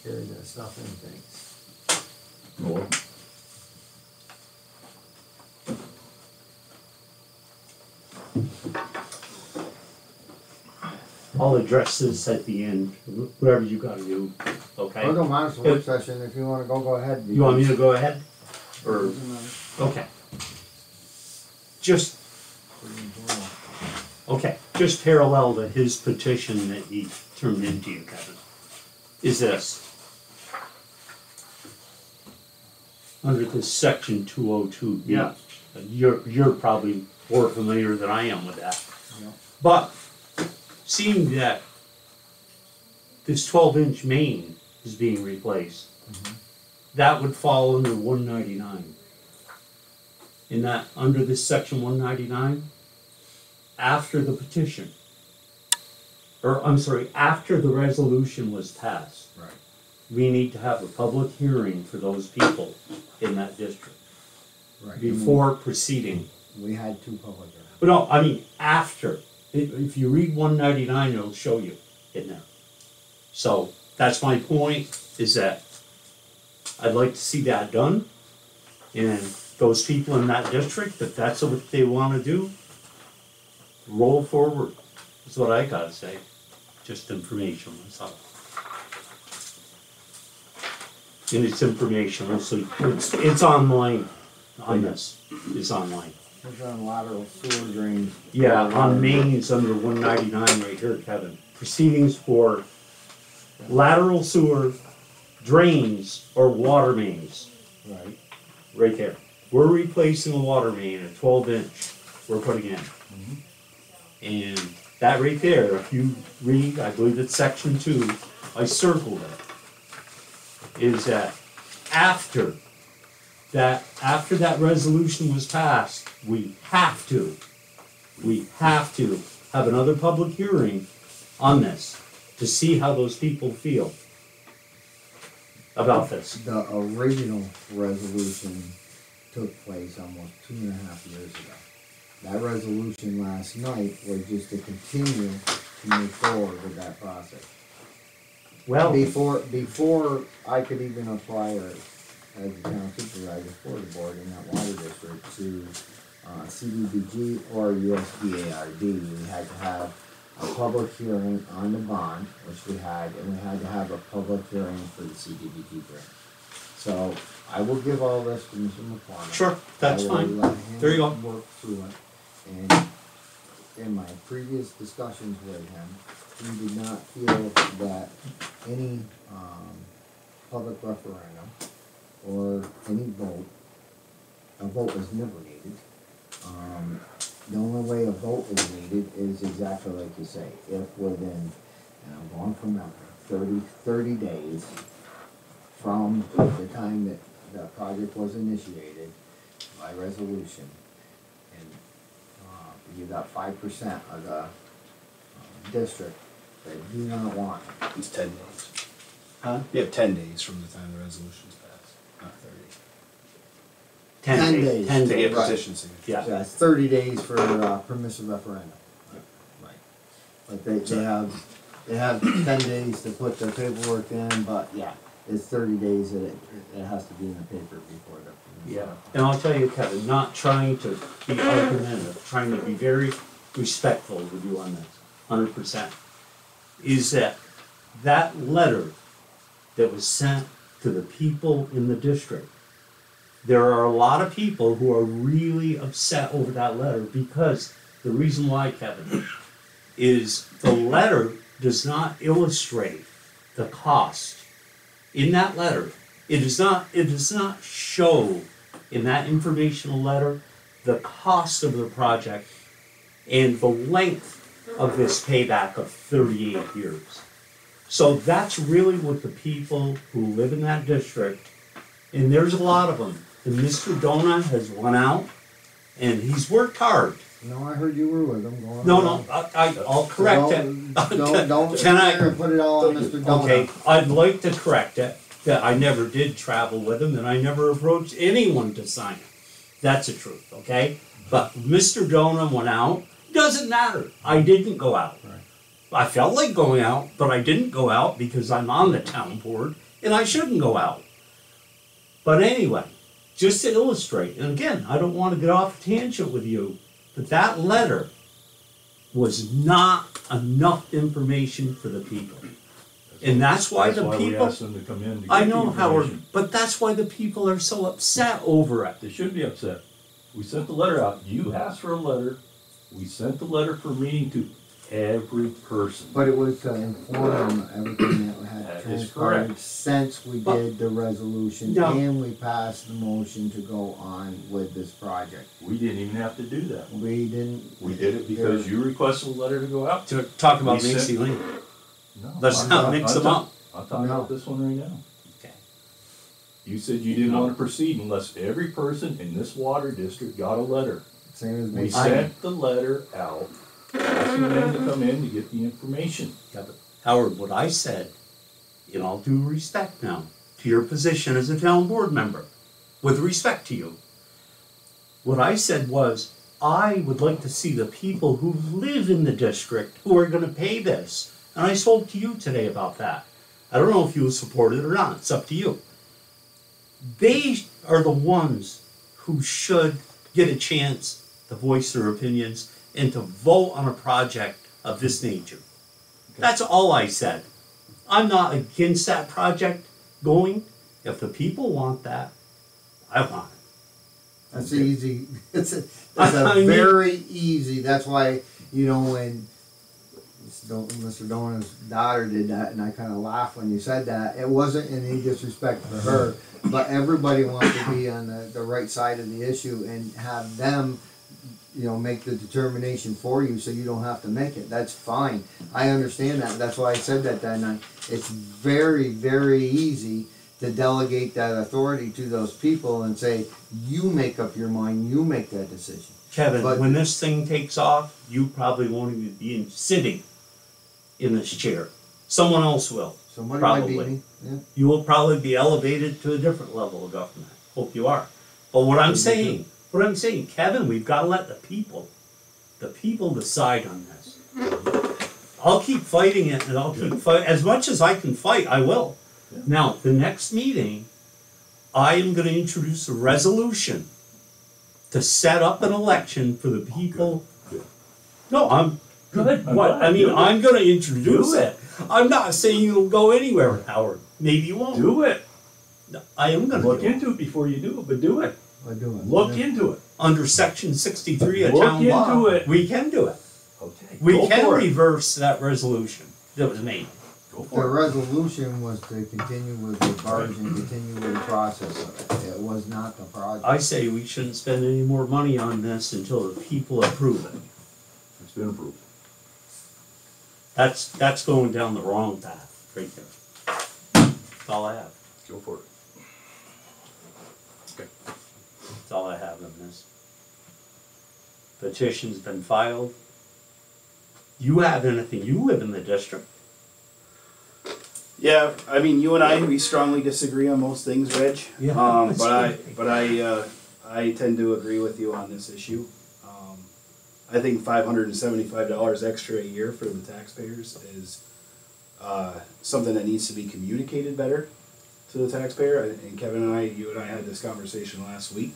carry that stuff in, thanks. More. I'll address this at the end, whatever you gotta do, okay? I don't mind, it's a work session, if you wanna go ahead. You want me to go ahead? Or, okay. Just, okay, just parallel to his petition that he turned into you, Kevin, is this. Under this section 202B. Yeah. You're probably more familiar than I am with that. Yeah. But seeing that this 12-inch main is being replaced, that would fall under 199. In that, under this section 199, after the petition, or I'm sorry, after the resolution was passed, Right. we need to have a public hearing for those people in that district Right. before proceeding. We had 2 public hearings. But no, I mean after. If you read 199, it'll show you in there. So that's my point, is that I'd like to see that done. And those people in that district, if that's what they want to do, roll forward. That's what I gotta say. Just information, that's all. And it's informational, so it's online on this. It's online. It's on lateral sewer drains. Yeah, on mains under 199 right here, Kevin. Proceedings for lateral sewer drains or water mains. Right. Right there. We're replacing a water main, a 12-inch we're putting in. And that right there, if you read, I believe it's section 2, I circled it, is that after that resolution was passed, we have to have another public hearing on this to see how those people feel about this. The original resolution took place almost 2.5 years ago. That resolution last night was just to continue to move forward with that process. Well, Before I could even apply as a town supervisor for the board in that water district to CDBG or USDARD, we had to have a public hearing on the bond, which we had, and we had to have a public hearing for the CDBG grant. So I will give all this to Mr. McCormick. sure, that's fine. There you go. Work through it. And in my previous discussions with him, he did not feel that any public referendum or any vote, a vote was never needed. The only way a vote is needed is exactly like you say, if within, and I'm going from memory, 30 days from the time that the project was initiated by resolution, and you got 5% of the district that do not want it. It's 10 days. Huh? You have 10 days from the time the resolution's passed, not 30. 10 10 days. days. 10 To days. get petition signatures. Yeah. So that's 30 days for permissive referendum. Right. But they have 10 days to put the paperwork in, but yeah, it's 30 days that it has to be in the paper before the. Yeah, and I'll tell you, Kevin, not trying to be argumentative, trying to be very respectful with you on this, 100%, is that letter that was sent to the people in the district, there are a lot of people who are really upset over that letter because the reason why, Kevin, is the letter does not illustrate the cost. In that letter, it does not show in that informational letter the cost of the project and the length of this payback of 38 years. So that's really what the people who live in that district, and there's a lot of them, and Mr. Dona has went out and he's worked hard. No, I heard you were with them going. No, I'll correct it. Don't Can I- and put it all on Mr. Dona. Okay, I'd like to correct it, that I never did travel with him and I never approached anyone to sign it. That's the truth, okay? But Mr. Dona went out, doesn't matter, I didn't go out. Right. I felt like going out, but I didn't go out because I'm on the town board and I shouldn't go out. But anyway, just to illustrate, and again, I don't want to get off a tangent with you, but that letter was not enough information for the people. And that's why the we people, asked them to come in to get I the know, Howard, information. but that's why the people are so upset over it. They shouldn't be upset. We sent the letter out. You asked for a letter. We sent the letter for meeting to every person. But it was to inform them everything that had That is transpired correct. since we But- did the resolution No. and we passed the motion to go on with this project. We didn't even have to do that. We didn't. We did it because you requested a letter to go out. To talk about We Macy sent- Lane. No, Let's I'm not talking- mix I'm them talking- up. I'm talking about this one right now. Okay. You said you didn't want to proceed unless every person in this water district got a letter. Same as We me. sent the letter out, asking them to come in to get the information. Yeah, but Howard, what I said, in all due respect now, to your position as a town board member, with respect to you, what I said was, I would like to see the people who live in the district who are gonna pay this. And I spoke to you today about that. I don't know if you support it or not, it's up to you. They are the ones who should get a chance to voice their opinions and to vote on a project of this nature. That's all I said. I'm not against that project going. If the people want that, I want it. That's easy. It's I a mean- very easy. That's why, you know, when Mr. Donna's daughter did that, and I kind of laughed when you said that. It wasn't in any disrespect for her, but everybody wants to be on the right side of the issue and have them, you know, make the determination for you so you don't have to make it. That's fine. I understand that. That's why I said that night. It's very, very easy to delegate that authority to those people and say, you make up your mind, you make that decision. Kevin, But- when this thing takes off, you probably won't even be sitting in this chair. Someone else will. Somebody might beat Probably. me. Yeah. You will probably be elevated to a different level of government. Hope you are. But what I'm saying, Kevin, we've got to let the people decide on this. I'll keep fighting it, and I'll keep fighting. As much as I can fight, I will. Yeah. Now, the next meeting, I am going to introduce a resolution to set up an election for the people. Good. No, I'm good. I'm What? glad. I mean, Do it. I'm going to introduce Do it. I'm not saying it'll go anywhere, Howard. Maybe you won't. Do it. No, I am going to Look do it. into it before you do it, but do it. I do it. Look Yeah. into it. Under section 63 of Look town law, into it. we can do it. Okay. We Go can for it. reverse that resolution that was made. Go The for it. resolution was to continue with the barge and continue with the process of it. It was not the project. I say we shouldn't spend any more money on this until the people approve it. It's been approved. That's going down the wrong path, right there. That's all I have. Go for it. That's all I have on this. Petition's been filed. You have anything? You live in the district. Yeah, I mean, you and I, we strongly disagree on most things, Reg. Yeah. But I tend to agree with you on this issue. I think $575 extra a year for the taxpayers is something that needs to be communicated better to the taxpayer. And Kevin and you and I had this conversation last week.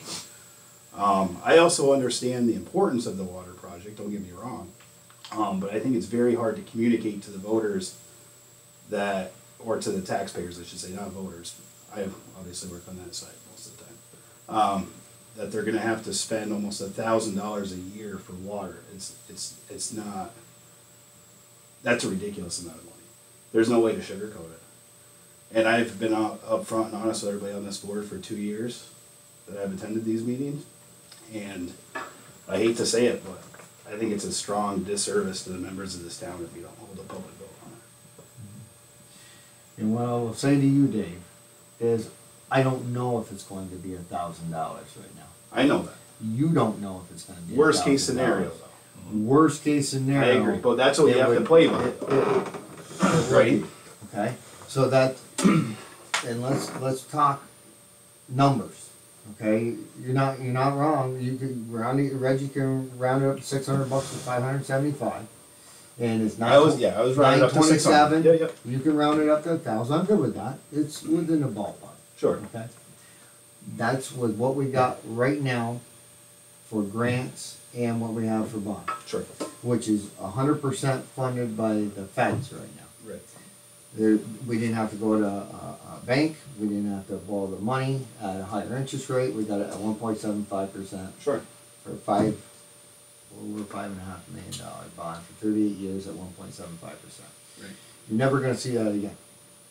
I also understand the importance of the water project, don't get me wrong. But I think it's very hard to communicate to the voters that, or to the taxpayers, I should say, not voters. I obviously work on that side most of the time. That they're gonna have to spend almost $1,000 a year for water. It's not, that's a ridiculous amount of money. There's no way to sugarcoat it. And I've been up front and honest with everybody on this board for 2 years that I've attended these meetings. And I hate to say it, but I think it's a strong disservice to the members of this town if you don't hold a public vote on it. And what I will say to you, Dave, is I don't know if it's going to be $1,000 right now. I know that. You don't know if it's going to be Worst case $1,000. scenario though. Worst case I scenario. agree, but that's what you it have to would- play with, right? Okay, so that, and let's talk numbers, okay? You're not wrong, you can round it, Reggie can round it up to $600 to 575. and it's not. I was rounding up to 600. 927. Yeah, yeah. You can round it up to 1,000. I'm good with that. It's within the ballpark. Sure. Okay. That's with what we got right now for grants and what we have for bond, Sure. which is 100% funded by the feds right now. Right. We didn't have to go to a bank. We didn't have to borrow the money at a higher interest rate. We got it at 1.75% Sure. for over $5.5 million bond for 38 years at 1.75%. Right. You're never going to see that again.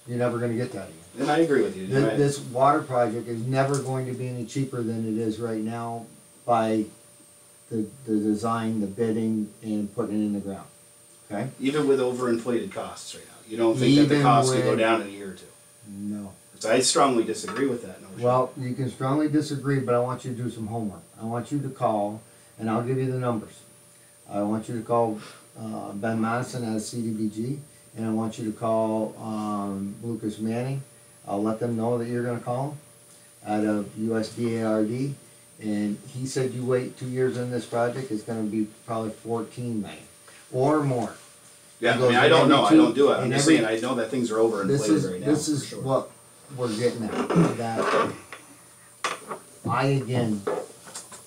You're never going to get that again. And I agree with you. This water project is never going to be any cheaper than it is right now by the design, the bidding, and putting it in the ground. Okay? Even with overinflated costs right now, you don't think that the Even cost could go with- down in a year or two? No. So I strongly disagree with that notion. Well, you can strongly disagree, but I want you to do some homework. I want you to call, and I'll give you the numbers. I want you to call Ben Madison at CDBG, and I want you to call Lucas Manning. I'll let them know that you're going to call out of USDARD. And he said you wait 2 years on this project, it's going to be probably 14 million or more. yeah, I He goes, mean, I don't and know. I every don't do it. two- I'm and just every- saying, I know that things are overinflated right now. This is for sure. what we're getting at. That I again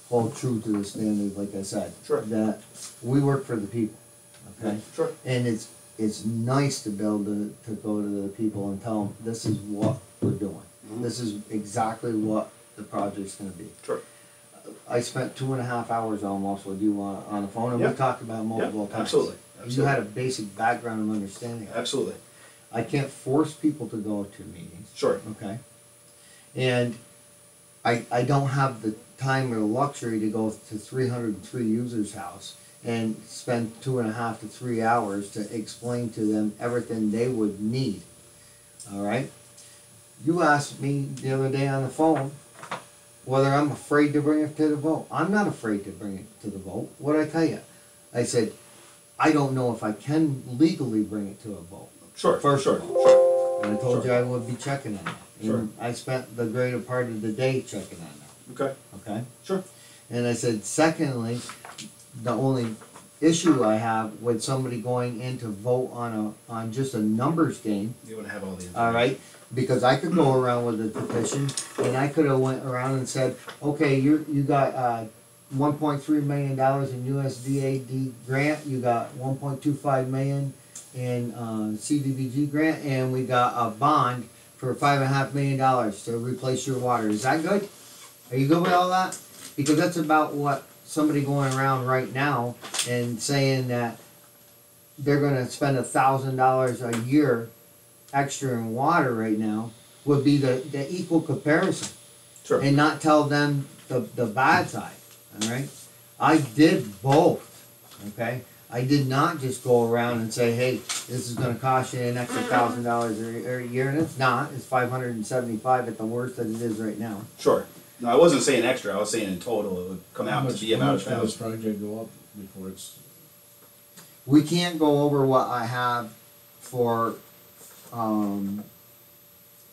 hold true to the standard, like I said. Sure. That we work for the people. Okay. Sure. And it's nice to be able to go to the people and tell them this is what we're doing. Mhm. This is exactly what the project's going to be. Sure. I spent 2.5 hours almost with you on the phone, and Yeah. we talked about it multiple Yeah, times. absolutely. You had a basic background of understanding. Absolutely. I can't force people to go to meetings. Sure. Okay. And I don't have the time or the luxury to go to 303 users' house and spend 2.5 to 3 hours to explain to them everything they would need. All right. You asked me the other day on the phone whether I'm afraid to bring it to the vote. I'm not afraid to bring it to the vote. What did I tell you? I said, I don't know if I can legally bring it to a vote. Sure. First sure. of all. Sure. And I told Sure. you I would be checking on that. And Sure. I spent the greater part of the day checking on that. Okay. Okay? Sure. And I said, secondly, the only issue I have with somebody going in to vote on just a numbers game, You would have all the information. all right? Because I could go around with a petition, and I could have went around and said, okay, you got $1.3 million in USDAD grant, you got 1.25 million in CDBG grant, and we got a bond for $5.5 million to replace your water. Is that good? Are you good with all that? Because that's about what somebody going around right now and saying that they're going to spend $1,000 a year extra in water right now would be the equal comparison. Sure. And not tell them the bad side. All right. I did both. Okay. I did not just go around and say, hey, this is going to cost you an extra $1,000 a year, and it's not. It's $575 at the worst that it is right now. Sure. No, I wasn't saying extra. I was saying in total it would come out to be How about much will this 1,000. project go up before it's, We can't go over what I have for the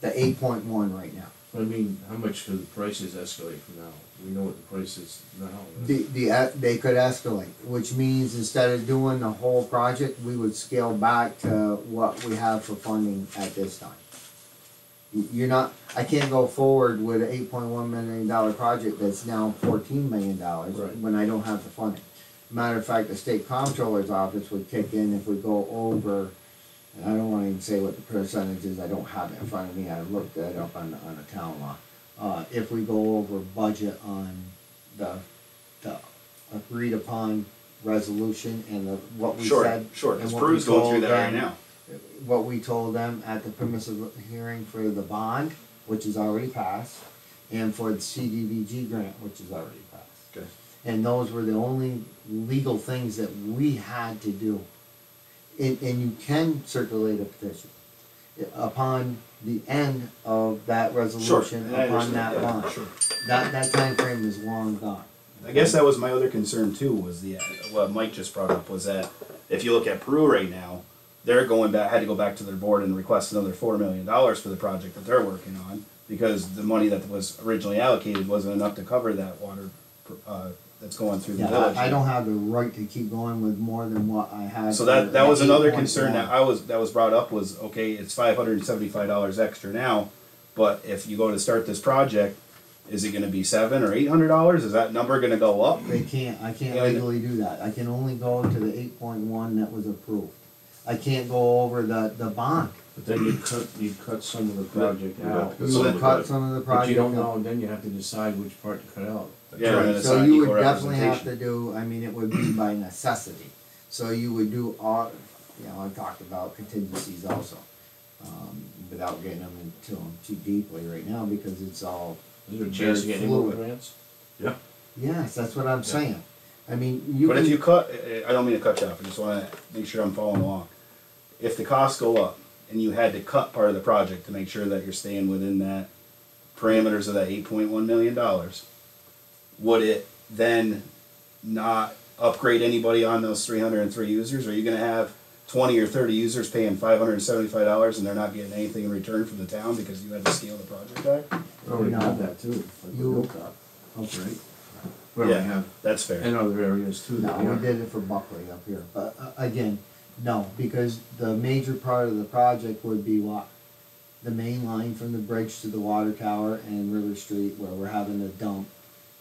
8.1 right now. I mean, how much could the prices escalate from now? We know what the price is now. They could escalate, which means instead of doing the whole project, we would scale back to what we have for funding at this time. You're not, I can't go forward with an $8.1 million project that's now $14 million Right. when I don't have the funding. Matter of fact, the state comptroller's office would kick in if we go over, and I don't want to even say what the percentage is, I don't have it in front of me, I looked that up on the town law. If we go over budget on the agreed upon resolution and what we Sure. said. Sure. and Because what we Peru's going told through that right them, now. what we told them at the permissive hearing for the bond, which is already passed, and for the CDBG grant, which is already passed. Okay. And those were the only legal things that we had to do. And you can circulate a petition upon the end of that resolution, and I upon understand, that yeah, bond. sure. That time frame is long gone. I guess that was my other concern too, was what Mike just brought up, was that if you look at Peru right now, they're had to go back to their board and request another $4 million for the project that they're working on, because the money that was originally allocated wasn't enough to cover that water that's going through the Yeah, village. I don't have the right to keep going with more than what I had. So for that was another 8.1. concern that was brought up was, okay, it's $575 extra now, but if you go to start this project, is it gonna be $700 or $800? Is that number gonna go up? I can't And- legally do that. I can only go to the 8.1 that was approved. I can't go over the bond. But then you cut some of the project out. You So would then- cut some of the But project. you don't out. know, then you have to decide which part to cut out. Yeah, and it's So not you equal would definitely have to representation. do, I mean, it would be by necessity. So you would do all, I've talked about contingencies also, without getting them into them too deeply right now, because it's all, Is there a chance of Very getting more fluid. grants? yes, that's what I'm saying. I mean, you But can. if you cut, I don't mean to cut you off, I just wanna make sure I'm following along. If the costs go up and you had to cut part of the project to make sure that you're staying within that parameters of that $8.1 million, would it then not upgrade anybody on those 303 users? Are you gonna have 20 or 30 users paying $575 and they're not getting anything in return from the town because you had to scale the project back? We already No. have that too, like You- with Hilltop, Okay. right? We already Yeah, have, that's fair. in other areas too. No, yeah. we did it for Buckley up here, but again, no, because the major part of the project would be what? The main line from the bridge to the water tower and River Street, where we're having to dump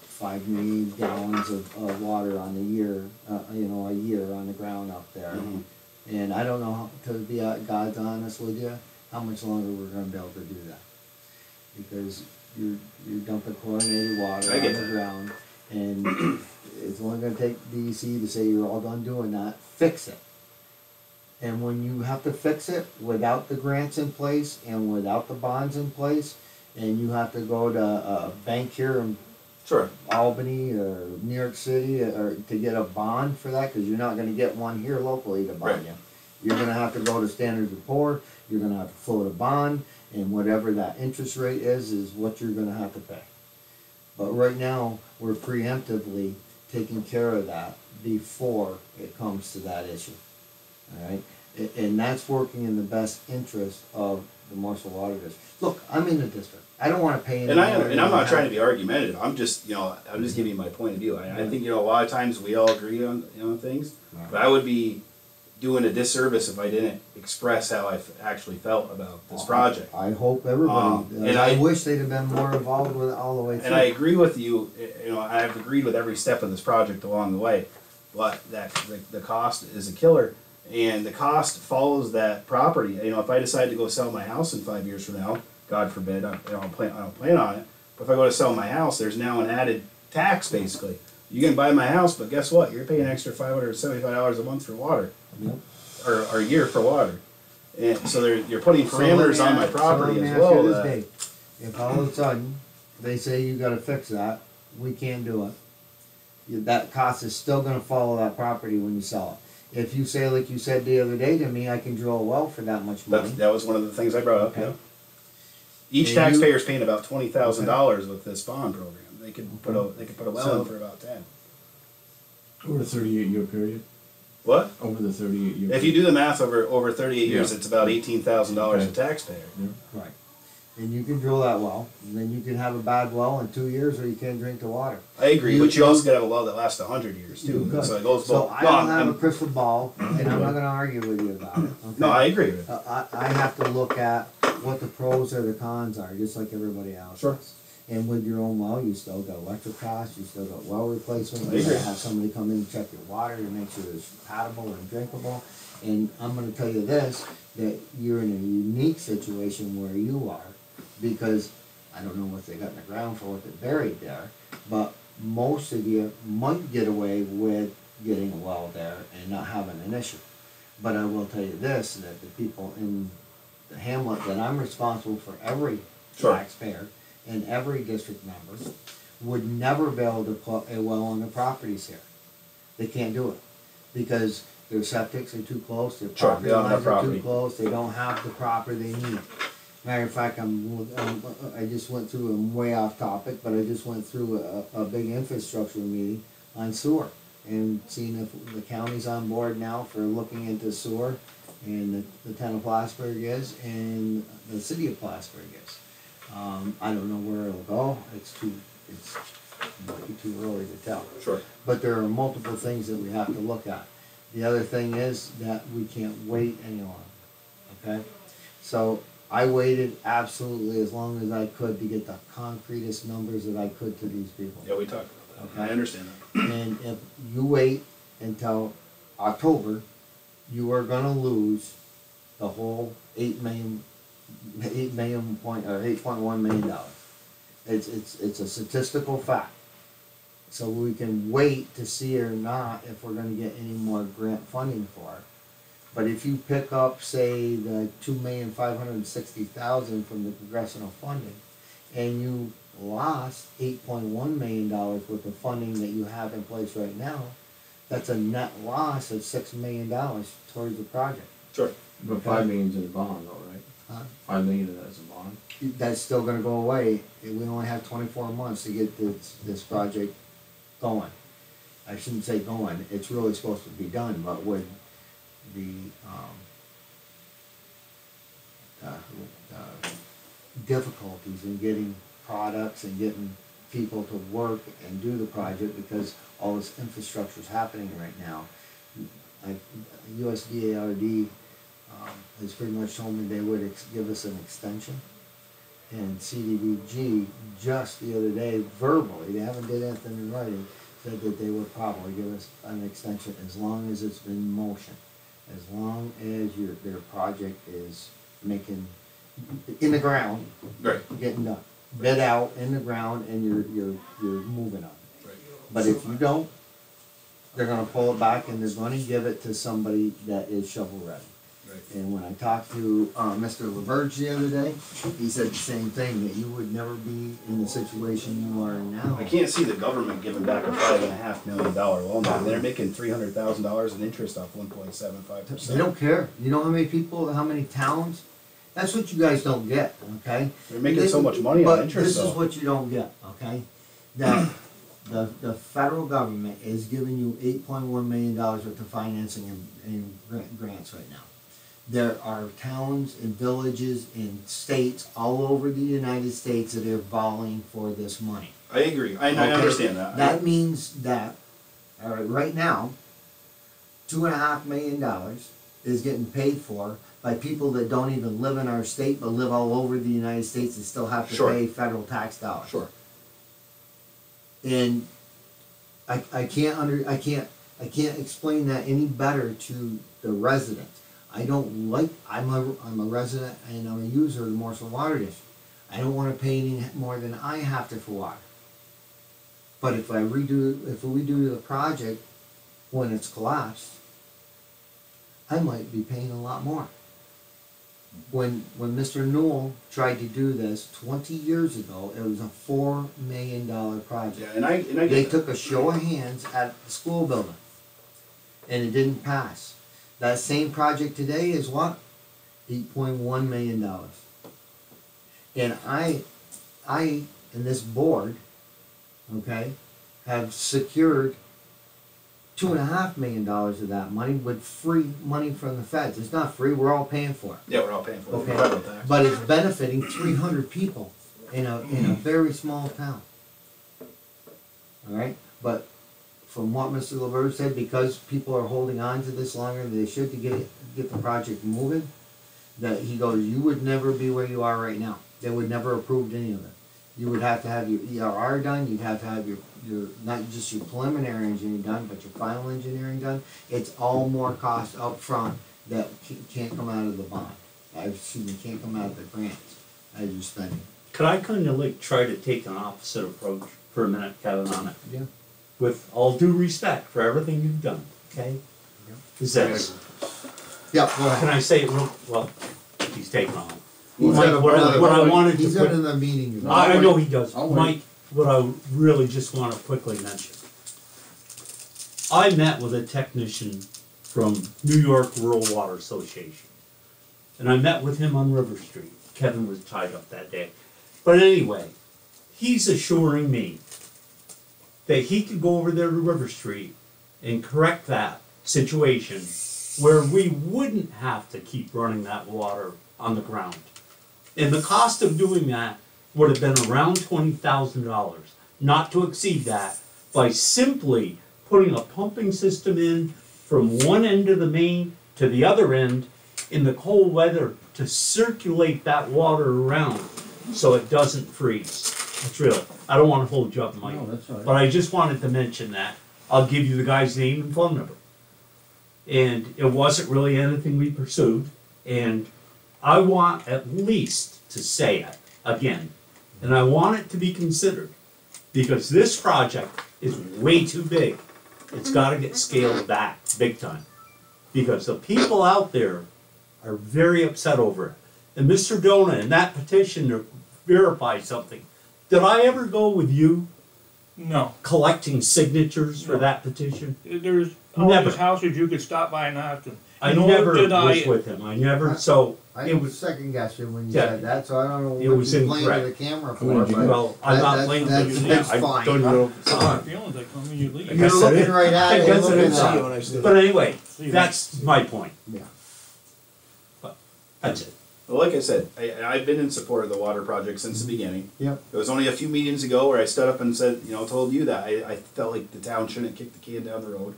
5 million gallons of water on a year on the ground up there. Mhm. And I don't know, to be God's honest with you, how much longer we're gonna be able to do that. Because you're dumping chlorinated water I on get the that. ground, and it's only gonna take DEC to say you're all done doing that, fix it. And when you have to fix it without the grants in place and without the bonds in place, and you have to go to a bank here in Sure. Albany or New York City or to get a bond for that, because you're not gonna get one here locally to bond Right. you. You're gonna have to go to Standard & Poor's, you're gonna have to float a bond, and whatever that interest rate is what you're gonna have to pay. But right now, we're preemptively taking care of that before it comes to that issue. Alright? And that's working in the best interest of the Marshall Water District. Look, I'm in the district. I don't wanna pay any And more I'm than not I trying to have. be argumentative. I'm just giving you my point of view. I think a lot of times we all agree on things, but I would be doing a disservice if I didn't express how I actually felt about this project. I hope everybody, And I I- wish they'd have been more involved with it all the way through. And I agree with you. I've agreed with every step of this project along the way, but the cost is a killer, and the cost follows that property. If I decide to go sell my house in 5 years from now, God forbid, I don't plan on it. But if I go to sell my house, there's now an added tax basically. You can buy my house, but guess what? You're paying an extra $575 a month for water, Yep. or a year for water. And so you're putting So let me parameters on my ask- so property let me as ask well. you this, that- Dave. If all of a sudden, they say you gotta fix that, we can't do it, that cost is still gonna follow that property when you sell it. If you say, like you said the other day to me, I can drill a well for that much money. That was one of the things I brought up, Okay. yeah. Each And taxpayer's paying about $20,000 with this bond program. They could put a well So- in for about 10. Over a 38-year period, What? over the 38-year. If you do the math over 38 years, Yeah. it's about $18,000 a Okay. taxpayer. Right. And you can drill that well, and then you can have a bad well in 2 years, or you can't drink the water. I agree, You- but you also gotta have a well that lasts 100 years You too. could. So it goes So both. I No, don't have a I'm- crystal ball, and I'm not gonna argue with you about it, okay? no, I agree with it. I have to look at what the pros or the cons are, just like everybody else. Sure. does. And with your own well, you still got electric costs, you still got well replacement, I you gotta agree. have somebody come in and check your water to make sure it's potable and drinkable. And I'm gonna tell you this, that you're in a unique situation where you are, because I don't know what they got in the ground for what they buried there, but most of you might get away with getting a well there and not having an issue. But I will tell you this, that the people in the hamlet, that I'm responsible for every Sure. taxpayer and every district member, would never be able to put a well on the properties here. They can't do it, because their septics are too close, their Sure, property they don't have lines are property. too close, they don't have the proper they need. Matter of fact, I just went through, I'm way off topic, but I just went through a big infrastructure meeting on sewer, and seeing if the county's on board now for looking into sewer, and the town of Plattsburgh is, and the city of Plattsburgh is. I don't know where it'll go, it's might be too early to tell. Sure. But there are multiple things that we have to look at. The other thing is that we can't wait any longer, okay? So I waited absolutely as long as I could to get the concretest numbers that I could to these people. Yeah, we talked about that. Okay. I understand that. And if you wait until October, you are gonna lose the whole 8.1 million dollars. It's a statistical fact. So we can wait to see or not if we're gonna get any more grant funding for it. But if you pick up, say, the $2,560,000 from the congressional funding, and you lost $8.1 million worth of funding that you have in place right now, that's a net loss of $6 million towards the project. Sure. But 5 million's in a bond though, right? Huh? 5 million of that is a bond. That's still gonna go away. We only have 24 months to get this project going. I shouldn't say going, it's really supposed to be done, but with the difficulties in getting products and getting people to work and do the project, because all this infrastructure is happening right now. USDARD has pretty much told me they would give us an extension. And CDBG just the other day, verbally, they haven't did anything in writing, said that they would probably give us an extension as long as it's in motion. As long as their project is making, in the ground, Right. getting done. Bid out, in the ground, and you're moving on. Right. But if you don't, they're gonna pull it back and they're gonna give it to somebody that is shovel ready. Right. And when I talked to Mr. LaBerge the other day, he said the same thing, that you would never be in the situation you are in now. I can't see the government giving back a $5.5 million loan. They're making $300,000 in interest off 1.75%. They don't care. You know how many people, how many towns? That's what you guys don't get, okay? They're making so much money on interest, But this is though. what you don't get, okay? That the federal government is giving you $8.1 million worth of financing and grants right now. There are towns and villages and states all over the United States that are volleying for this money. I agree. I Okay? understand that. That means that, all right, right now, $2.5 million is getting paid for by people that don't even live in our state but live all over the United States and still have to Sure. pay federal tax dollars. Sure. And I can't explain that any better to the residents. I'm a resident and I'm a user of the Morrison Water District. I don't want to pay any more than I have to for water. But if we do the project when it's collapsed, I might be paying a lot more. When Mr. Newell tried to do this 20 years ago, it was a $4 million project. Yeah, and I get They that. took a show of hands at the school building, and it didn't pass. That same project today is what? $8.1 million. And I and this board, okay, have secured $2.5 million of that money with free money from the feds. It's not free, we're all paying for it. Yeah, we're all paying for it. Okay, Federal tax. but it's benefiting 300 people in a very small town. All right, but from what Mr. LaBerge said, because people are holding on to this longer than they should to get the project moving, that he goes, you would never be where you are right now. They would never approved any of it. You would have to have your ERR done. You'd have to have your not just your preliminary engineering done, but your final engineering done. It's all more cost up front that can't come out of the bond. Can't come out of the grants as you're spending. Could I kind of like try to take an opposite approach for a minute, Kevin, on it? Yeah. With all due respect for everything you've done, okay? Yeah. Is this, Yeah, go can ahead. I say it real, well, he's taking on. He's Mike, got what I wanted to he's got put, another meeting. I know he does. I'll wait. Mike, what I really just want to quickly mention. I met with a technician from New York Rural Water Association. And I met with him on River Street. Kevin was tied up that day. But anyway, he's assuring me that he could go over there to River Street and correct that situation where we wouldn't have to keep running that water on the ground. And the cost of doing that would have been around $20,000. not to exceed that by simply putting a pumping system in from one end of the main to the other end in the cold weather to circulate that water around so it doesn't freeze. That's really, I don't want to hold you up, Mike, No, that's all right. but I just wanted to mention that. I'll give you the guy's name and phone number. And it wasn't really anything we pursued, and I want at least to say it again, and I want it to be considered, because this project is way too big. It's gotta get scaled back, big time, because the people out there are very upset over it. And Mr. Dona, in that petition to verify something, did I ever go with you No, collecting signatures for that petition? there's all Never. these houses you could stop by and ask them. I Nor never did was with him, I never, so, I it was, second guessed you when you Yeah. said that, so I don't know It what was you blamed incorrect. the camera for, Well, but well, I'm that- not that- blaming that's- you, that's I've fine. done it over My time. feelings, they come in, you leave. guess You're that looking is- right at I it, guess looking it is. at it. But anyway, See, that's my point, Yeah. that's it. Well, like I said, I've been in support of the water project since the beginning. Yep. It was only a few meetings ago where I stood up and said, told you that I felt like the town shouldn't kick the can down the road.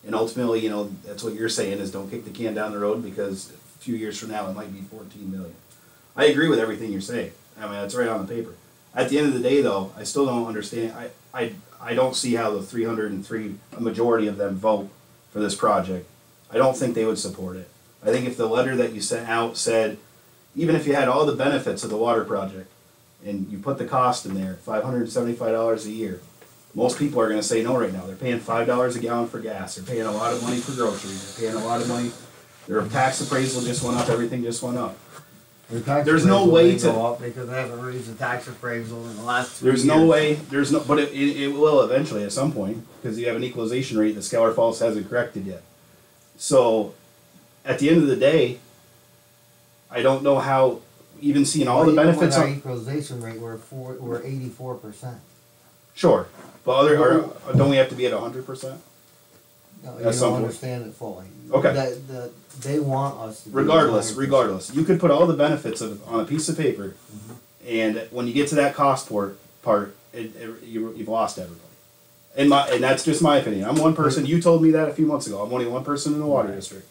And ultimately, that's what you're saying is don't kick the can down the road because a few years from now it might be 14 million. I agree with everything you're saying. I mean, it's right on the paper. At the end of the day, though, I still don't understand. I don't see how the 303, a majority of them vote for this project. I don't think they would support it. I think if the letter that you sent out said, even if you had all the benefits of the water project and you put the cost in there, $575 a year, most people are gonna say no right now. They're paying $5 a gallon for gas, they're paying a lot of money for groceries, they're paying a lot of money, their tax appraisal just went up, everything just went up. The tax There's no appraisal way may to- go up because they haven't raised the tax appraisal in the last 3 There's years. no way, but it will eventually at some point, because you have an equalization rate that Schuyler Falls hasn't corrected yet. So, at the end of the day, I don't know how, even seeing all the benefits Our of, equalization rate, we're 84%. sure, but don't we have to be at 100%? No, you At don't some point. understand it fully. Okay. They want us to be Regardless, 100%. you could put all the benefits on a piece of paper, Mm-hmm. and when you get to that cost part, you've lost everybody. And that's just my opinion. I'm one person. You told me that a few months ago. I'm only one person in the water district,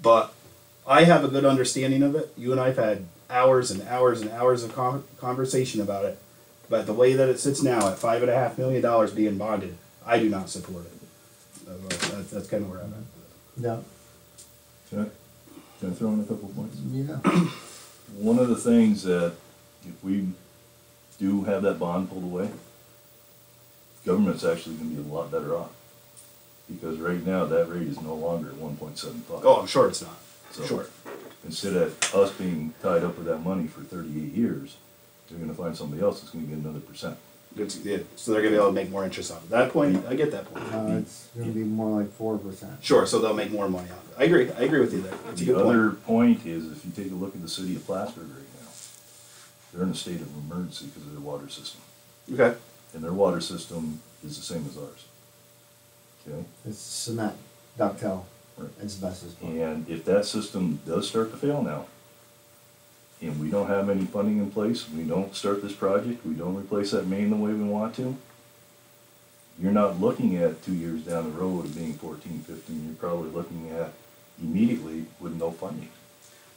but I have a good understanding of it. You and I've had hours and hours and hours of conversation about it. But the way that it sits now at $5.5 million being bonded, I do not support it. That's kind of where I'm at. Yeah, Can I throw in a couple of points? yeah. One of the things that if we do have that bond pulled away, government's actually gonna be a lot better off. Because right now, that rate is no longer at 1.75. Oh, I'm sure it's not. So Sure. instead of us being tied up with that money for 38 years, they're gonna find somebody else that's gonna get another percent. Yeah, so they're gonna be able to make more interest on it. That point, I get that point. It's gonna be more like 4%. Sure, so they'll make more money off it. I agree with you there. That's a The good point. other point is, if you take a look at the city of Plattsburgh right now, they're in a state of emergency because of their water system. Okay. And their water system is the same as ours. Okay? It's cement, ductile, Right. asbestos. And if that system does start to fail now, and we don't have any funding in place, we don't start this project, we don't replace that main the way we want to, you're not looking at 2 years down the road of being 14, 15, you're probably looking at immediately with no funding.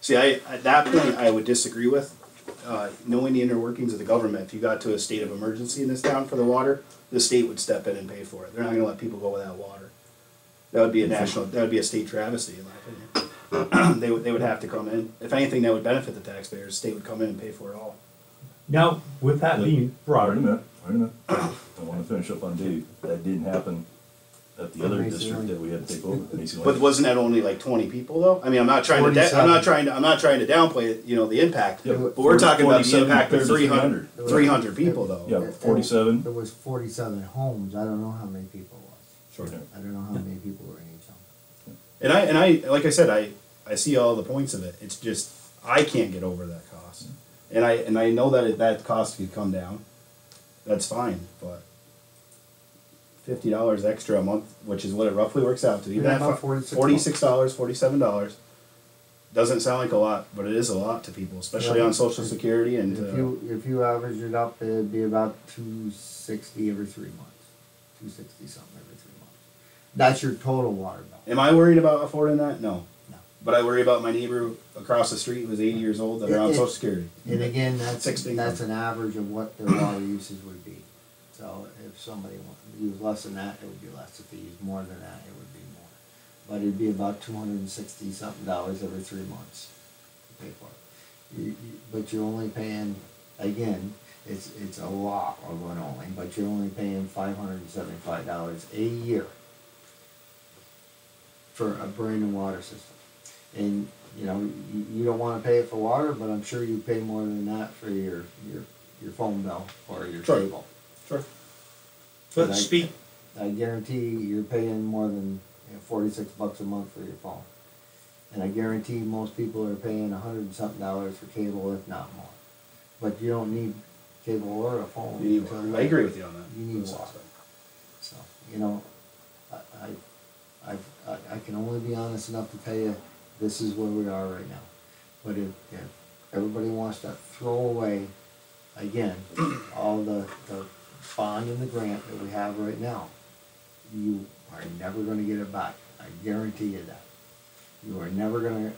See, at that point, I would disagree with. Knowing the inner workings of the government, if you got to a state of emergency in this town for the water, the state would step in and pay for it. They're not gonna let people go without water. That would be a state travesty, in my opinion. They would have to come in. If anything, that would benefit the taxpayers. The state would come in and pay for it all. Now, with that being brought, Wait a minute. I wanna finish up on Dave. That didn't happen at the other Macy district Lane. that we had to take over, Macy Lane. But wasn't that only like 20 people though? I mean, I'm not trying to downplay, the impact. Yeah, But we're talking about the 47 impact of compared to 300 people though. Yeah, 47. There was 47 homes, I don't know how many people it was. Sure. I don't know how many people were in each home. And I like I said, I see all the points of it. It's just I can't get over that cost. And I know that that cost could come down. That's fine, but $50 extra a month, which is what it roughly works out to. Even Yeah, at about $46. $46, $47. Doesn't sound like a lot, but it is a lot to people, especially on Social Security and. If you average it up, it'd be about 260 every 3 months, 260 something every 3 months. That's your total water bill. Am I worried about affording that? No. No. But I worry about my neighbor across the street who's 80 years old that are on Social Security. And again, that's Fixed income. an average of what their water usage would be. So if somebody used less than that, it would be less. If they used more than that, it would be more. But it'd be about $260 something every 3 months to pay for it. But you're only paying, again, it's a lot of it only, but you're only paying $575 a year for a brand new water system. And you know, you don't want to pay it for water, but I'm sure you pay more than that for your phone bill or your Sure. cable. Sure. But I speak, I guarantee you're paying more than $46 a month for your phone. And I guarantee most people are paying $100 and something for cable, if not more. But you don't need cable or a phone. You need until water. you- I agree with you on that. You need water. So, you know, I can only be honest enough to tell you, this is where we are right now. But if everybody wants to throw away, again, all the bond and the grant that we have right now, you are never gonna get it back. I guarantee you that. You are never gonna,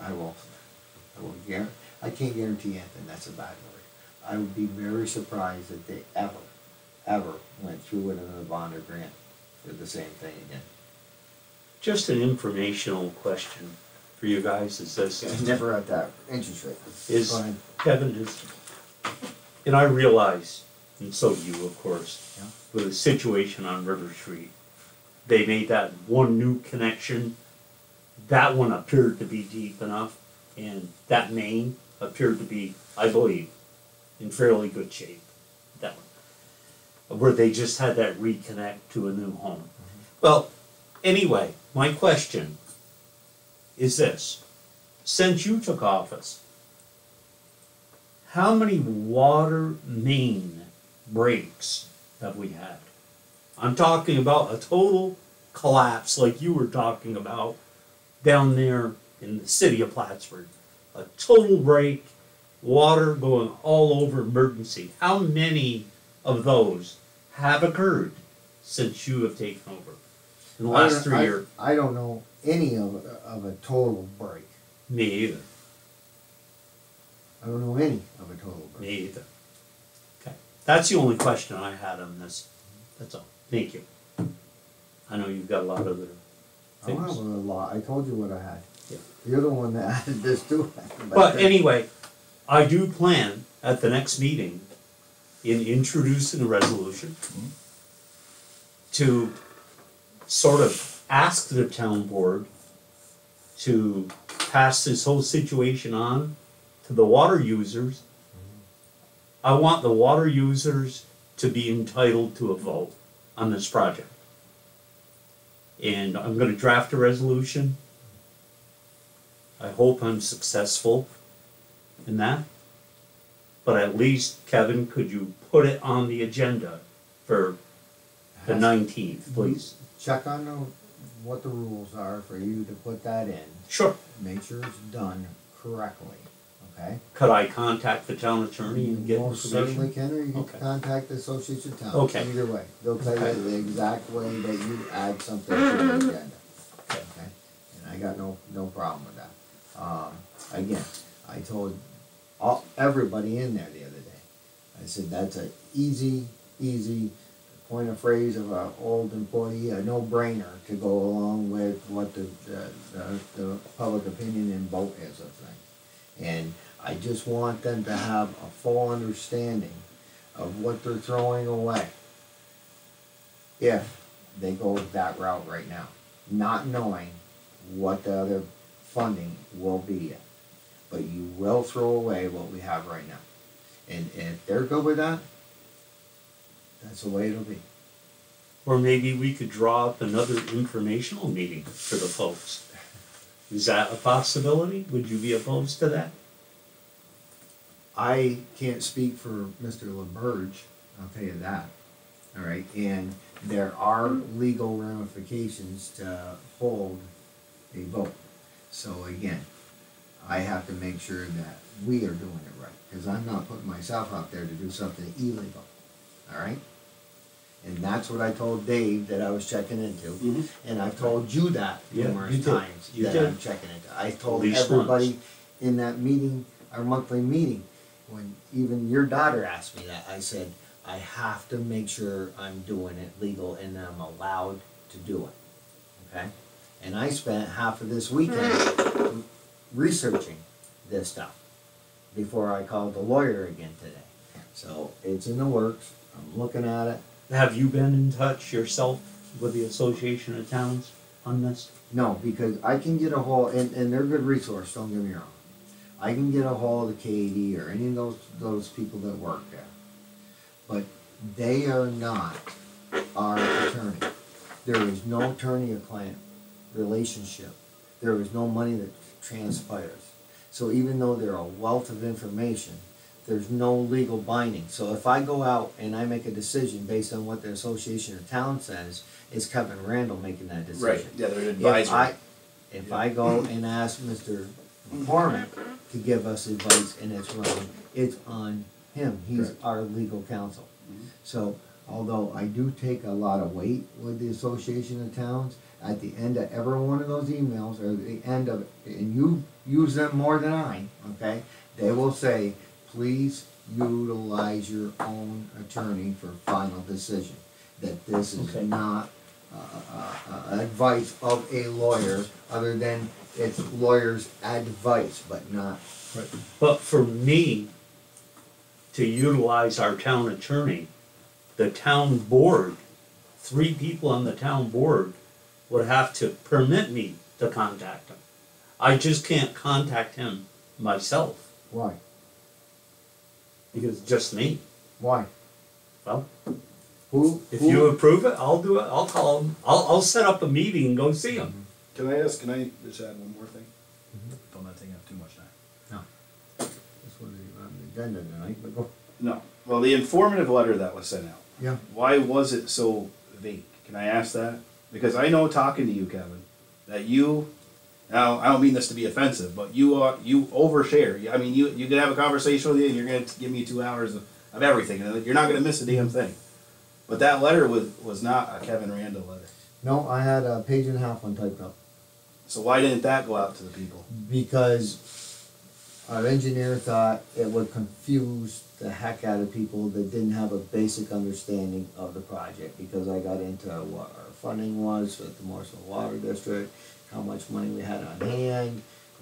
I can't guarantee anything, that's a bad word. I would be very surprised if they ever went through with another bond or grant for the same thing again. just an informational question for you guys is this. Never at that interest rate. Is, Go ahead. Kevin, and I realize, and so do you, of course, Yeah. with the situation on River Street, they made that one new connection. That one appeared to be deep enough, and that main appeared to be, I believe, in fairly good shape. That one, where they just had that reconnect to a new home. Well, anyway, my question is this: since you took office, how many water main breaks have we had? I'm talking about a total collapse like you were talking about down there in the city of Plattsburgh. A total break, water going all over, emergency. How many of those have occurred since you have taken over in the last 3 years? I don't know any of a total break. Me either. I don't know any of a total break. Me either. Okay. That's the only question I had on this. That's all. Thank you. I know you've got a lot of other I don't have things. a lot. I told you what I had. Yeah. You're the one that added this to it. But anyway, I do plan at the next meeting in introducing a resolution to sort of ask the town board to pass this whole situation on to the water users. I want the water users to be entitled to a vote on this project. And I'm gonna draft a resolution. I hope I'm successful in that. But at least, Kevin, could you put it on the agenda for the 19th, please? Check on what the rules are for you to put that in. Sure. Make sure it's done correctly, okay? Could I contact the town attorney and get Most certainly information? can, or you can Okay. contact the Association of Towns. Okay. Either way, they'll tell Okay. you the exact way that you add something to the agenda. Okay. Okay? And I got no problem with that. Again, I told everybody in there the other day, I said, that's a easy point of phrase of an old employee, a no-brainer to go along with what the public opinion and vote is of things. And I just want them to have a full understanding of what they're throwing away if they go that route right now, not knowing what the other funding will be yet. But you will throw away what we have right now. And if they're good with that, that's the way it'll be. Or maybe we could draw up another informational meeting for the folks. Is that a possibility? Would you be opposed to that? I can't speak for Mr. LaBerge, I'll tell you that. All right, and there are legal ramifications to hold a vote. So again, I have to make sure that we are doing it right, because I'm not putting myself out there to do something illegal, all right? And that's what I told Dave that I was checking into, Mhm. and I've told you that Yeah, numerous you did. times, You that did. I'm checking into. I told At least everybody once. in that meeting, our monthly meeting, when even your daughter asked me that, I said, I have to make sure I'm doing it legal and I'm allowed to do it, okay? And I spent half of this weekend researching this stuff before I called the lawyer again today. So it's in the works, I'm looking at it. Have you been in touch yourself with the Association of Towns on this? No, because I can get a hold, and they're a good resource, don't get me wrong. I can get a hold of KD or any of those people that work there. But they are not our attorney. There is no attorney-client relationship. There is no money that transpires. So even though they're a wealth of information, there's no legal binding. So if I go out and I make a decision based on what the Association of Towns says, it's Kevin Randall making that decision. Right, yeah, they're an If advisory. if I go and ask Mr. McCormick to give us advice and it's wrong, it's on him. He's Correct. our legal counsel. Mhm. So although I do take a lot of weight with the Association of Towns, at the end of every one of those emails, or the end of, and you use them more than I, okay, they will say, please utilize your own attorney for final decision. That this is Okay. not advice of a lawyer, other than it's lawyer's advice, but not. But for me to utilize our town attorney, the town board, 3 people on the town board would have to permit me to contact him. I just can't contact him myself, Why? because it's just me. Why? Well, if Who? you approve it, I'll do it, I'll call him, I'll set up a meeting and go see him. Can I just add one more thing? Don't let that take up too much time. This was on the agenda tonight, but go. No. Well, the informative letter that was sent out, Yeah. why was it so vague? Can I ask that? Because I know talking to you, Kevin, that you, now, I don't mean this to be offensive, but you overshare. I mean, you can have a conversation with you and you're gonna give me 2 hours of everything, and you're not gonna miss a damn thing. But that letter was not a Kevin Randall letter. No, I had a page and a half one typed up. So why didn't that go out to the people? Because our engineer thought it would confuse the heck out of people that didn't have a basic understanding of the project, because I got into what our funding was with the Morrisville Water District, how much money we had on hand,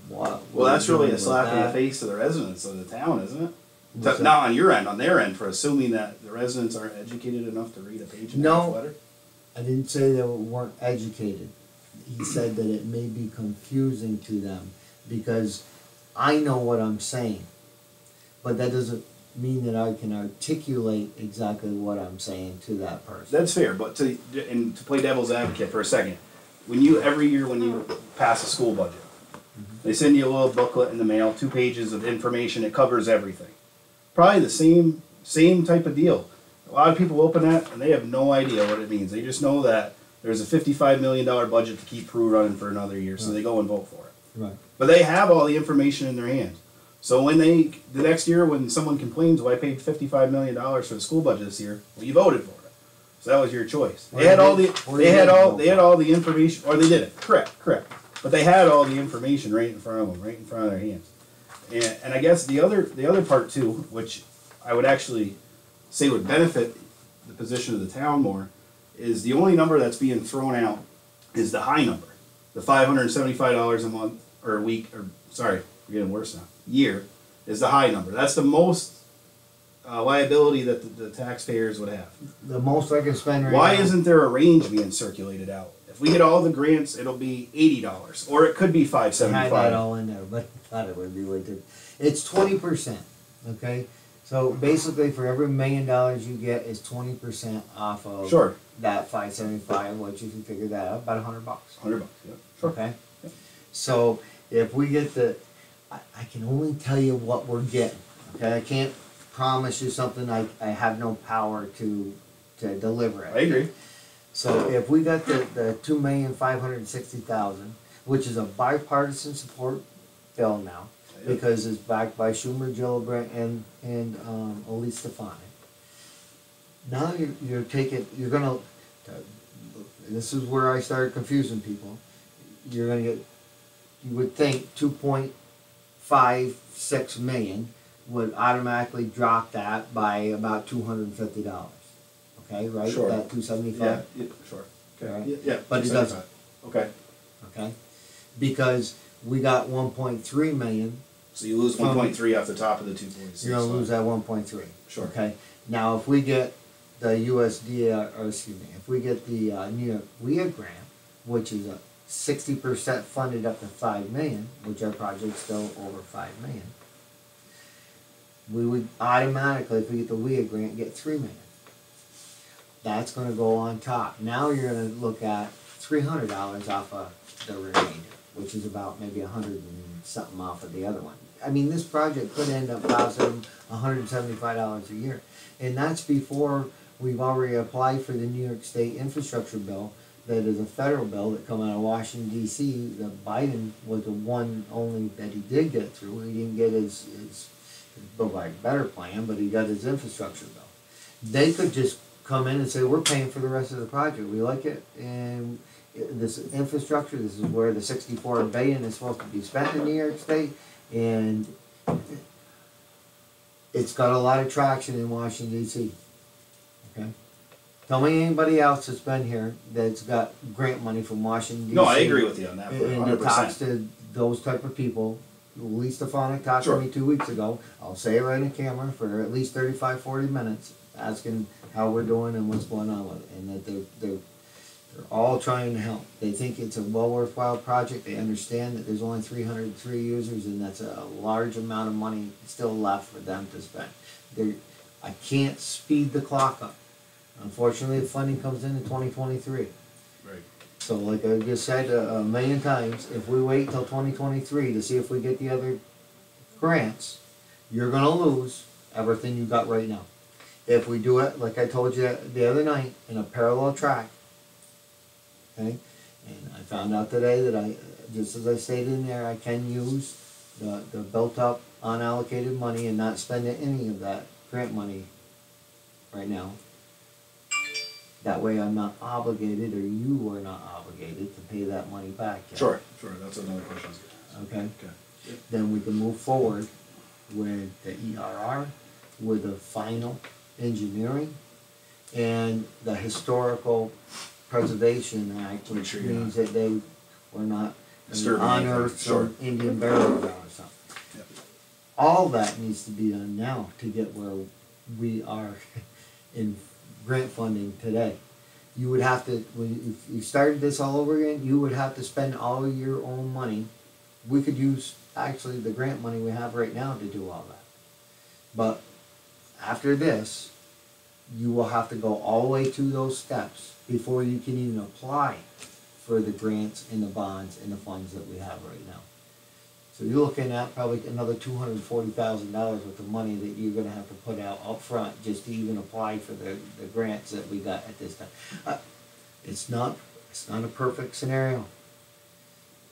what. Well, that's really a with slap in the that. face to the residents of the town, isn't it? What's that? Not on your end, on their end, for assuming that the residents aren't educated enough to read a page and a half No. letter. I didn't say they weren't educated. He said that it may be confusing to them, because I know what I'm saying, but that doesn't mean that I can articulate exactly what I'm saying to that person. That's fair, but to play devil's advocate for a second, every year when you pass a school budget, they send you a little booklet in the mail, 2 pages of information, it covers everything. Probably the same type of deal. A lot of people open that and they have no idea what it means. They just know that there's a $55 million budget to keep Peru running for another year, so they go and vote for it. Right. But they have all the information in their hands. So when the next year when someone complains, well, I paid $55 million for the school budget this year, well, you voted for it. So that was your choice. Or They had you all did- the or they you had didn't all vote they had for it. all the information, or they did it. Correct. But they had all the information right in front of them, right in front of their hands. And I guess the other part too, which I would actually say would benefit the position of the town more, is the only number that's being thrown out is the high number, the $575 a month or a week, or sorry, we're getting worse now. Year is the high number. That's the most liability that the taxpayers would have. The most I can spend right now. Why isn't there a range being circulated out? If we get all the grants, it'll be $80, or it could be I had that $575. all in there, but I thought it would be way too. It's 20%, okay? So basically, for every $1 million you get is 20% off of Sure, that 575, which you can figure that out, about $100. $100. Yeah, sure. Okay? So if we get I can only tell you what we're getting, okay? I can't promise you something I have no power to deliver it. I agree. So if we got the 2,560,000, which is a bipartisan support bill now, because it's backed by Schumer, Gillibrand, and Elise Stefanik. Now you're taking, you're gonna, this is where I started confusing people. You're gonna get, you would think 2.56 million would automatically drop that by about $250. Okay, right? Sure. That 275. Yeah, sure. Okay. Right. Yeah. But it doesn't. Okay. Okay, because we got 1.3 million. So you lose 1.3 off the top of the 2.6. You're gonna lose that 1.3. Sure. Okay. Now, if we get the USDA, or excuse me, if we get the New York WIA grant, which is a 60% funded up to 5 million, which our project's still over 5 million, we would automatically, if we get the WIA grant, get 3 million. That's gonna go on top. Now you're gonna look at $300 off of the remainder, which is about maybe 100 and something off of the other one. I mean, this project could end up costing $175 a year. And that's before we've already applied for the New York State infrastructure bill. That is a federal bill that come out of Washington D.C. That Biden was the one only that he did get through. He didn't get his Build Back Better plan, but he got his infrastructure bill. They could just come in and say, we're paying for the rest of the project. We like it, and this infrastructure, this is where the $64 billion is supposed to be spent in New York State, and it's got a lot of traction in Washington D.C. Okay, tell me anybody else that's been here that's got grant money from Washington D.C. No, I agree with you on that. And it talks 100%. to those type of people. Elise Stefanik talked Sure. to me 2 weeks ago. I'll say it right in camera for at least 35-40 minutes, asking how we're doing and what's going on with it, and that they're all trying to help. They think it's a well worthwhile project. They understand that there's only 303 users, and that's a large amount of money still left for them to spend. I can't speed the clock up. Unfortunately, the funding comes in 2023. Right. So like I just said a million times, if we wait till 2023 to see if we get the other grants, you're gonna lose everything you got right now. If we do it, like I told you the other night, in a parallel track, okay? And I found out today that just as I stated in there, I can use the built up unallocated money and not spend any of that grant money right now. That way I'm not obligated, or you are not obligated to pay that money back yet. Sure. That's another question. Okay? Okay. Then we can move forward with the ERR, with the final engineering, and the Historical Preservation Act, Make which sure you're means that they were not Disturbing unearthed anything. some Indian burial ground or something. Yep. All that needs to be done now to get where we are in grant funding today. You would have to, if you started this all over again, you would have to spend all your own money. We could use actually the grant money we have right now to do all that. But after this, you will have to go all the way through those steps before you can even apply for the grants and the bonds and the funds that we have right now. So you're looking at probably another $240,000 worth of money that you're gonna have to put out up front just to even apply for the grants that we got at this time. It's not a perfect scenario.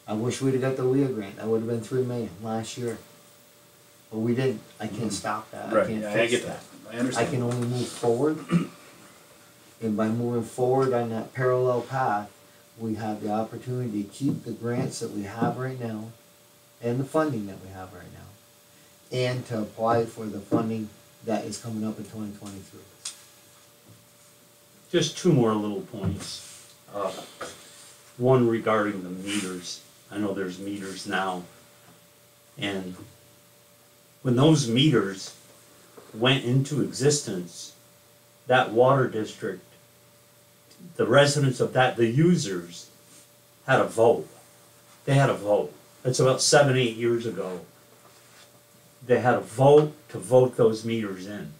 I wish we'd have got the WIA grant. That would have been $3 million last year. But we didn't. I can't stop that. Right. I can't Yeah, fix I get that. I understand. I can only move forward. And by moving forward on that parallel path, we have the opportunity to keep the grants that we have right now and the funding that we have right now, and to apply for the funding that is coming up in 2023. Just two more little points. One regarding the meters. I know there's meters now. And when those meters went into existence, that water district, the residents of that, the users, had a vote. They had a vote. That's about 7-8 years ago. They had a vote to vote those meters in.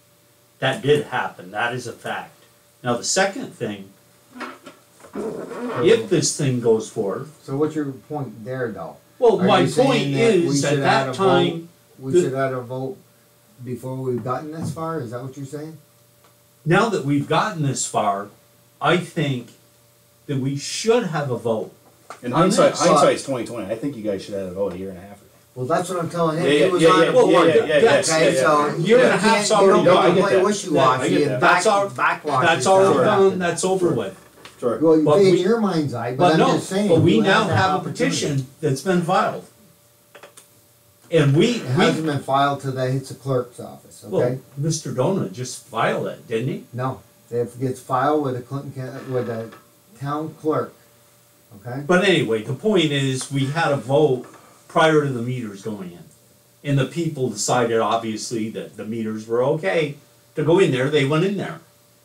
That did happen. That is a fact. Now the second thing, if this thing goes forth, So what's your point there, though? well, Are my you saying point that we is should at add that a time, We the- should have a vote before we've gotten this far? Is that what you're saying? now that we've gotten this far, I think that we should have a vote. In On hindsight, this. hindsight's 2020. I think you guys should have a vote a year and a half ago. Well, that's what I'm telling him. Yeah, He was yeah, on yeah, the board. yeah, yeah, yeah, Okay, yeah, so yeah. Year and a you half's can't, you already don't done. I get to get play that. wishy-washy I get and that. backwash That's yourself all after done, that. that's over with. Sure. Well, But in we- your mind's eye, But but I'm no, just saying. but we you now that have a opportunity. petition that's been filed. And we, It hasn't been filed till that hits the clerk's office, well, okay? Mr. Dona just filed it, didn't he? No, it gets filed with the with the town clerk, okay? But anyway, the point is, we had a vote prior to the meters going in. And the people decided, obviously, that the meters were okay to go in there, they went in there.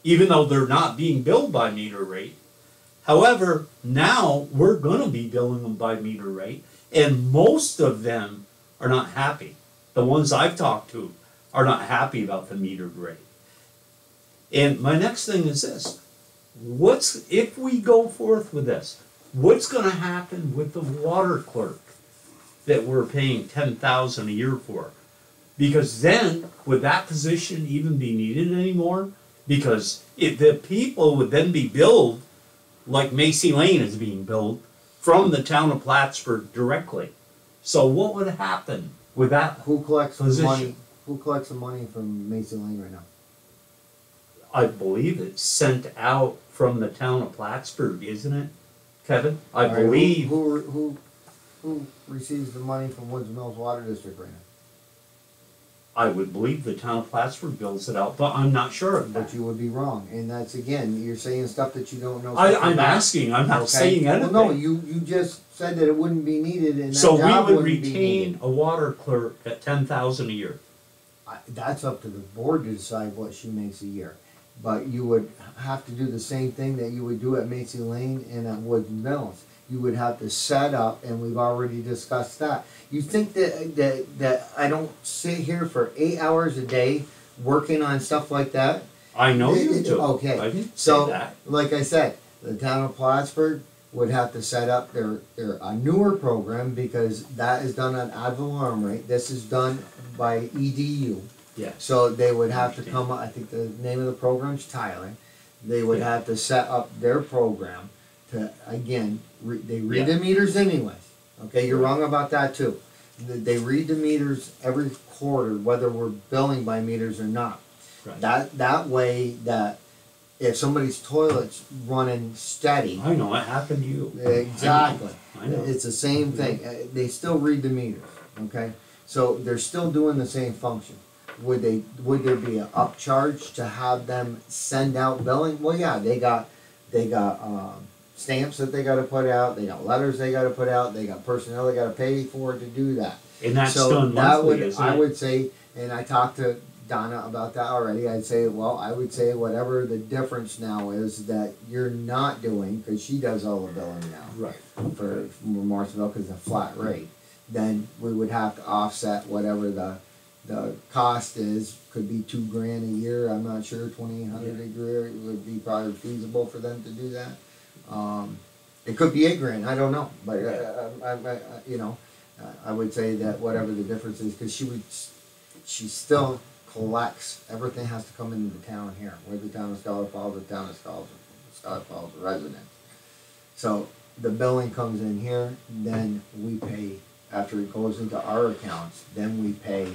Even though they're not being billed by meter rate. However, now we're gonna be billing them by meter rate, and most of them are not happy. The ones I've talked to are not happy about the metered rate. And my next thing is this, if we go forth with this, what's gonna happen with the water clerk that we're paying $10,000 a year for? Because then, would that position even be needed anymore? Because if the people would then be billed like Macy Lane is being billed from the town of Plattsburgh directly. So what would happen with that? Who collects the Position. money, who collects the money from Macy Lane right now? I believe it's sent out from the town of Plattsburgh, isn't it, Kevin? I All right, believe. Who receives the money from Woods Mills Water District right now? I would believe the town of Plattsburgh bills it out, but I'm not sure of that. But you would be wrong, and that's again, you're saying stuff that you don't know. I'm asking, I'm not Okay? saying anything. Well, no, you just said that it wouldn't be needed and that So job we would wouldn't be retain needed. a water clerk at $10,000 a year. That's up to the board to decide what she makes a year. But you would have to do the same thing that you would do at Macy Lane and at Woods Mills. You would have to set up, and we've already discussed that. You think that I don't sit here for 8 hours a day working on stuff like that? I know you do. Okay. I didn't say So, that. like I said, the town of Plattsburgh would have to set up a newer program because that is done on ad valorem rate. This is done by EDU. Yeah. So they would have to come, I think the name of the program's Tyler. They would Yeah. have to set up their program to, again, they read Yeah. the meters anyways. Okay, you're wrong about that too. They read the meters every quarter, whether we're billing by meters or not. Right. That way that if somebody's toilet's running steady, I know, it happened to you. exactly. I know. It's the same thing. They still read the meters, okay? So they're still doing the same function. Would there be an upcharge to have them send out billing? Well, yeah, they got stamps that they gotta put out, they got letters they gotta put out, they got personnel they gotta pay for to do that. And that's So done that monthly, would, isn't I it? would say, and I talked to Donna about that already, I'd say, well, I would say whatever the difference now is that you're not doing, cause she does all the billing now Right. for Morrisville, cause it's a flat rate, then we would have to offset whatever the cost is, could be $2,000 a year, I'm not sure, 2,800 a year, it would be probably feasible for them to do that. It could be $8,000, I don't know, but, you know, I would say that whatever the difference is, cause she still collects, everything has to come into the town here, we're the town of Scholar Falls, the town of Scholar Falls resident. So, the billing comes in here, then we pay, after it goes into our accounts, then we pay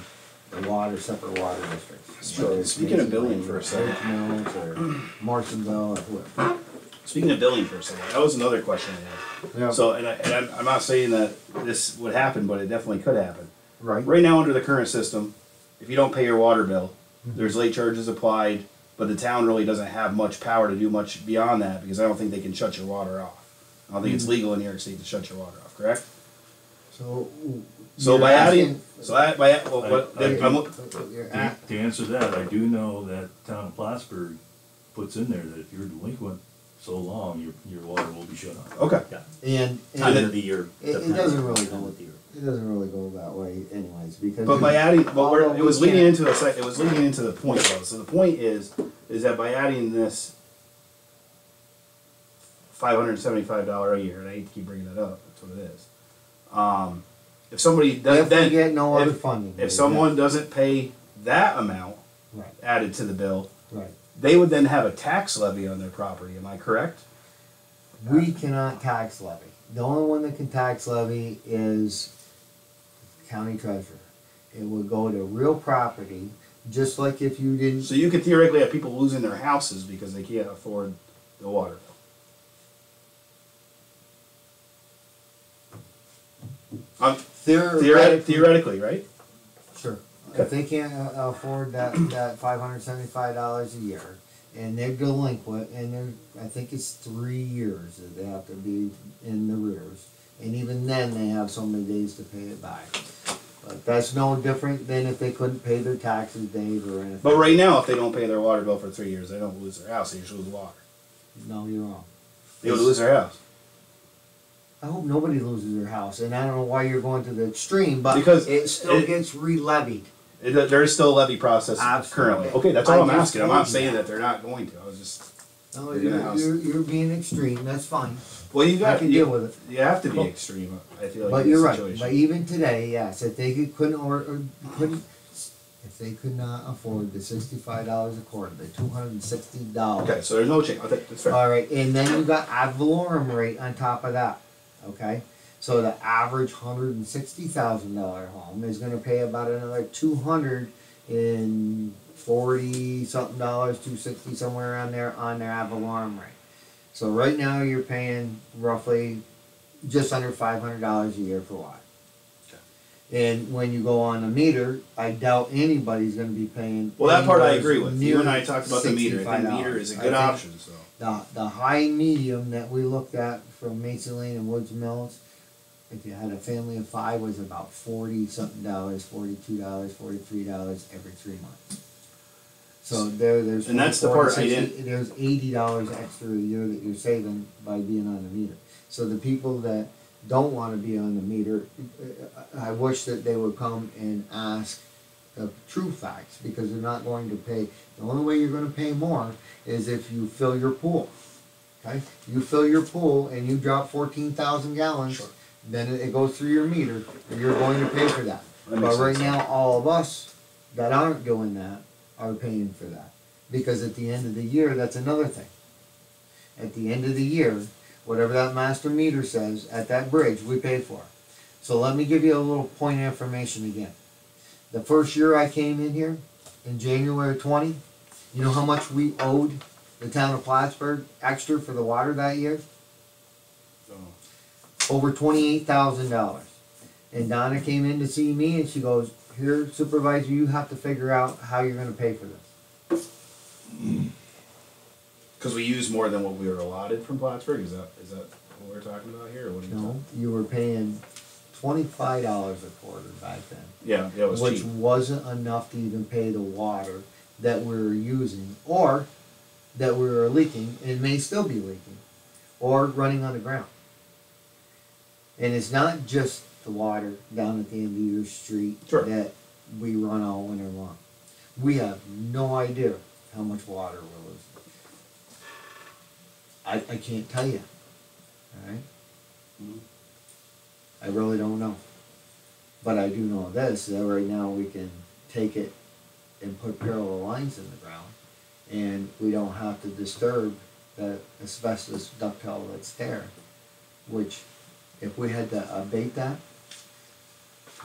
the separate water districts. Speaking of billing for a second. Mills or Morrisonville or whoever. Speaking of billing for a second, that was another question I had. Yeah. So, I'm not saying that this would happen, but it definitely could happen. Right. Right now, under the current system, if you don't pay your water bill, there's late charges applied, but the town really doesn't have much power to do much beyond that because I don't think they can shut your water off. I don't think it's legal in New York State to shut your water off, correct? So So by adding, you're at, To answer that, I do know that town of Plattsburgh puts in there that if you're delinquent so long, your water will be shut off. okay. and Time of the year. it depends doesn't on really the time go. of the year. It doesn't really go that way anyways, because. But by adding, but although it was we leading can't- into it was leading into the point though. So the point is that by adding this $575 a year, and I hate to keep bringing that up, that's what it is. If somebody does, If we then get no other if- funding. if someone doesn't pay that amount Right, added to the bill, right. they would then have a tax levy on their property. Am I correct? We cannot tax levy. The only one that can tax levy is county treasurer. It would go to real property, just like if you didn't. So you could theoretically have people losing their houses because they can't afford the water bill. Theoretically, right? Sure. If they can't afford that $575 a year, and they're delinquent, and I think it's 3 years that they have to be in the rears, and even then they have so many days to pay it back. But that's no different than if they couldn't pay their taxes, Dave, or anything. But right now, if they don't pay their water bill for 3 years, they don't lose their house. They just lose water. No, you're wrong. They would lose their house. I hope nobody loses their house, and I don't know why you're going to the extreme, but Because it still gets re-levied. There is still a levy process Absolutely. currently. Okay, that's all I'm I just asking. I'm told not you saying that. that they're not going to. I was just. No, They're gonna house- you're being extreme, that's fine. Well, you I got can you, deal with it. You have to be extreme. I feel like. But in you're this right, situation. but even today, yes, if they couldn't, or couldn't, if they could not afford the $65 a quarter, the $260. Okay, so there's no change. Okay, that's fair. All right, and then you got ad valorem rate on top of that, okay? So the average $160,000 home is gonna pay about another $240 something, 260 somewhere around there on their ad valorem rate. So right now you're paying roughly just under $500 a year for water. And when you go on a meter, I doubt anybody's gonna be paying. Well, that part I anywhere agree with. You and I talked about the meter. I think $65. meter is a I good think option. So. The high medium that we looked at from Mason Lane and Woods Mills, if you had a family of 5, was about $40 something, $42, $43 every 3 months. So there's. And that's the part I 60 didn't- There's $80 extra a year that you're saving by being on the meter. So the people that don't want to be on the meter, I wish that they would come and ask the true facts, because they're not going to pay. The only way you're going to pay more is if you fill your pool. Okay, you fill your pool and you drop 14,000 gallons, Sure. then it goes through your meter, and you're going to pay for that. That But makes right sense. now, all of us that aren't doing that are paying for that, because at the end of the year, that's another thing. At the end of the year, whatever that master meter says at that bridge, we pay for. So let me give you a little point of information again. The first year I came in here, in January 20, you know how much we owed the town of Plattsburgh extra for the water that year? So, Over $28,000. And Donna came in to see me and she goes, "Here, supervisor, you have to figure out how you're gonna pay for this." because we use more than what we were allotted from Plattsburgh. Is that what we're talking about here? Or what are you No, talking? you were paying $25 a quarter back then. Yeah, it was Which cheap. wasn't enough to even pay the water that we were using, or that we were leaking, and may still be leaking, or running on the ground. And it's not just the water down at the end of your street Sure. that we run all winter long. We have no idea how much water we're losing. I can't tell you, alright? Mhm. I really don't know. But I do know this, that right now we can take it and put parallel lines in the ground, and we don't have to disturb the asbestos ductile that's there, which, if we had to abate that,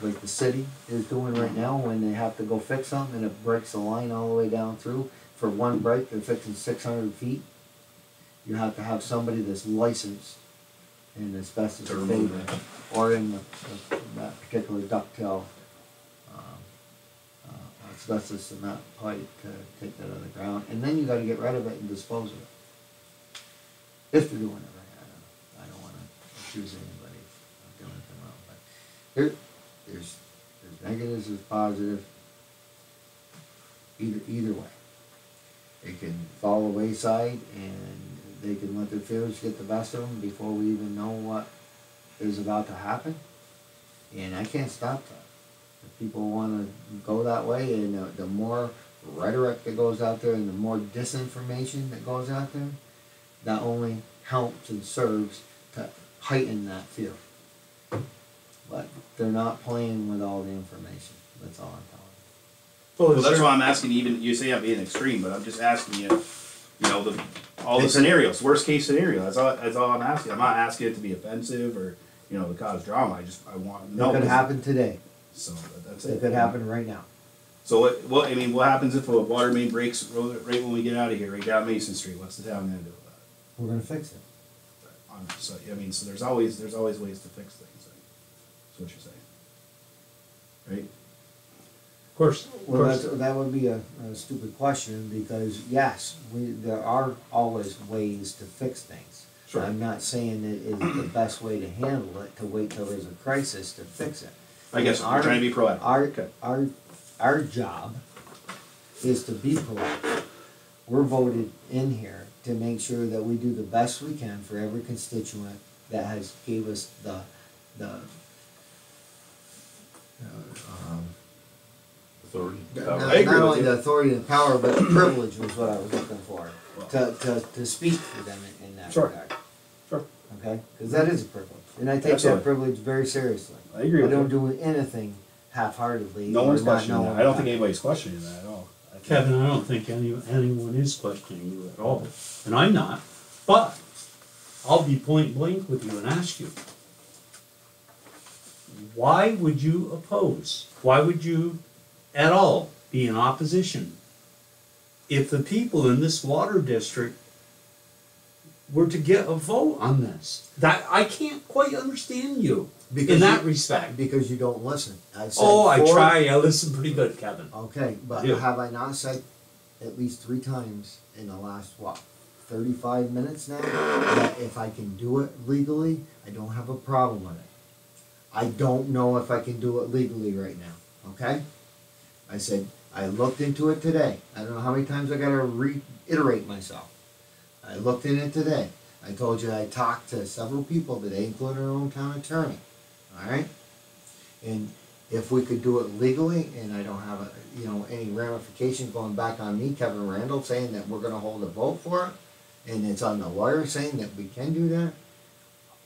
like the city is doing right now, when they have to go fix something and it breaks the line all the way down through, for one break, they're fixing 600 feet, you have to have somebody that's licensed in asbestos To remove abatement, it. or in that particular ductile, asbestos cement pipe to take that out of the ground, and then you gotta get rid of it and dispose of it. If they're doing it right, I don't wanna accuse anybody of doing anything wrong, but there's negatives, there's positive, either way. It can fall the wayside, and they can let their fears get the best of them before we even know what is about to happen, and I can't stop that. If people want to go that way, and the more rhetoric that goes out there and the more disinformation that goes out there, that only helps and serves to heighten that fear. But they're not playing with all the information. That's all I'm telling Well, that's why I'm asking. Even you say I'm being extreme, but I'm just asking you. You know, all the scenarios, worst case scenario. That's all I'm asking. I'm not asking it to be offensive or to cause drama. I want to you. know. It could happen today. So that's it. It could happen right now. So what happens if a water main breaks right when we get out of here, right down Mason Street? What's the town gonna do about it? We're gonna fix it. So so there's always ways to fix things. That's what you're saying, right? Of course, Well, that would be a stupid question, because yes, there are always ways to fix things. Sure. I'm not saying it is the best way to handle it, to wait till there's a crisis to fix it. I guess I'm trying to be proactive. Our job is to be proactive. We're voted in here to make sure that we do the best we can for every constituent that has gave us the Authority, not power. I agree with only you. the authority and power, but the privilege was what I was looking for, to speak for them in that Sure. regard. Sure. Okay, because that is a privilege, and I take Absolutely. that privilege very seriously. I agree with I don't you. do anything half-heartedly. No or one's not questioning that. knowing I don't that. think anybody's questioning that at all. I think- Kevin, I don't think anyone is questioning you at all, and I'm not. But I'll be point blank with you and ask you, why would you oppose? Why would you at all be in opposition if the people in this water district were to get a vote on this? That I can't quite understand you in that respect. Because you don't listen. I said Oh, I four- try. I listen pretty good, Kevin. Okay, but Yeah. have I not said at least 3 times in the last, 35 minutes now, that if I can do it legally, I don't have a problem with it. I don't know if I can do it legally right now, okay? I said, I looked into it today. I don't know how many times I gotta reiterate myself. I looked in it today. I told you I talked to several people today, including our own town attorney, alright? And if we could do it legally, and I don't have any ramifications going back on me, Kevin Randall, saying that we're gonna hold a vote for it, and it's on the lawyer saying that we can do that,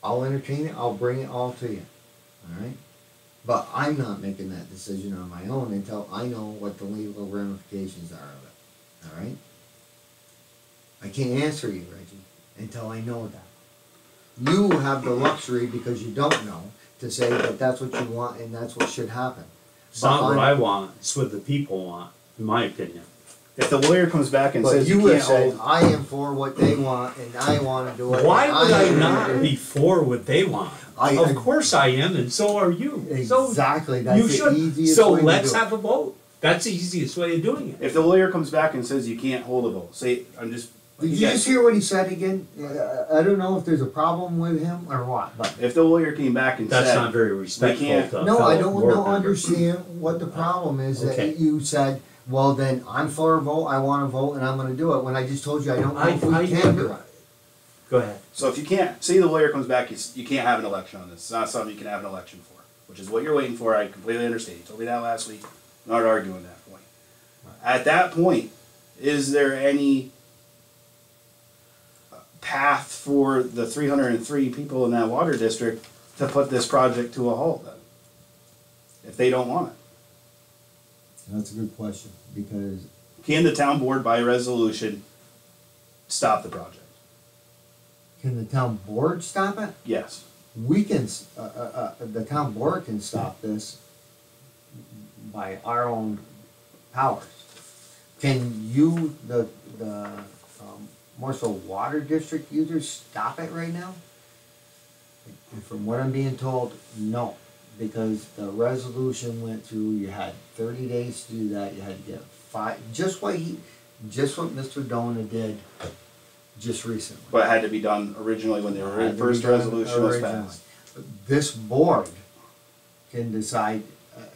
I'll entertain it, I'll bring it all to you, alright? But I'm not making that decision on my own until I know what the legal ramifications are of it, alright? I can't answer you, Reggie, until I know that. You have the luxury, because you don't know, to say that that's what you want and that's what should happen. It's not what I want, it's what the people want, in my opinion. If the lawyer comes back and But says you you have can't said, hold, I am for what they want and I wanna do it. Why and would I am not gonna do be it." for what they want? Of course I am, and so are you. Exactly, So that's you the should. easiest So way to let's do it. have a vote. That's the easiest way of doing it. if the lawyer comes back and says you can't hold a vote, say, I'm just. Did you just hear what he said again? I don't know if there's a problem with him or what, but. If the lawyer came back and That's said. not very respectful can't- to a No, I fellow don't board member. understand what the problem is Okay. that you said, well, then I'm for a vote, I wanna vote, and I'm gonna do it, when I just told you I don't know if we can do it. Go ahead. So if you can't, say the lawyer comes back, you can't have an election on this, it's not something you can have an election for, which is what you're waiting for, I completely understand, you told me that last week, I'm not arguing that point. At that point, is there any path for the 303 people in that water district to put this project to a halt then? If they don't want it? That's a good question, because Can the town board by resolution stop the project? can the town board stop it? Yes. We can, the town board can stop this by our own powers. Can you, the Morseville Water District users stop it right now? And from what I'm being told, no, because the resolution went through, you had 30 days to do that, you had to get 5, just what Mr. Dona did just recently. But it had to be done originally when the Had to be first done resolution was originally. passed. This board can decide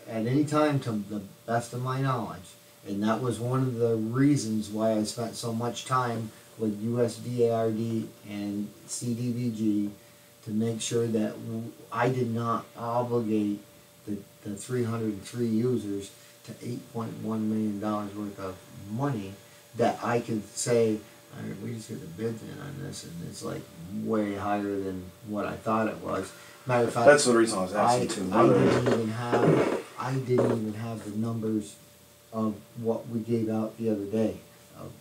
at any time, to the best of my knowledge, and that was one of the reasons why I spent so much time with USDARD and CDBG to make sure that I did not obligate the 303 users to $8.1 million worth of money, that I could say, we just get the bids in on this, and it's like way higher than what I thought it was. Matter of fact, That's the reason I was asking too. I didn't even have the numbers of what we gave out the other day, of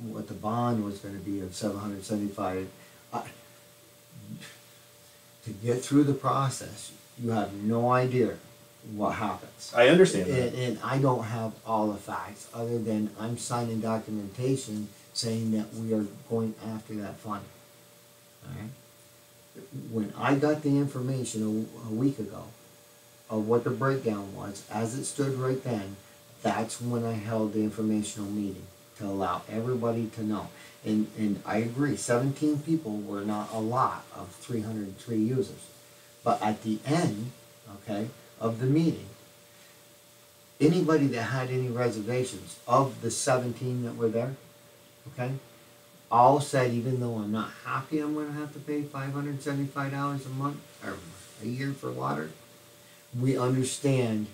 what the bond was gonna be of 775. To get through the process, you have no idea what happens. I understand that. And I don't have all the facts, other than I'm signing documentation saying that we are going after that fund. Alright? When I got the information a week ago of what the breakdown was, as it stood right then, that's when I held the informational meeting to allow everybody to know. And I agree, 17 people were not a lot of 303 users. But at the end, okay, of the meeting, anybody that had any reservations of the 17 that were there, okay, all said, even though I'm not happy I'm gonna have to pay $575 a month or a year for water, we understand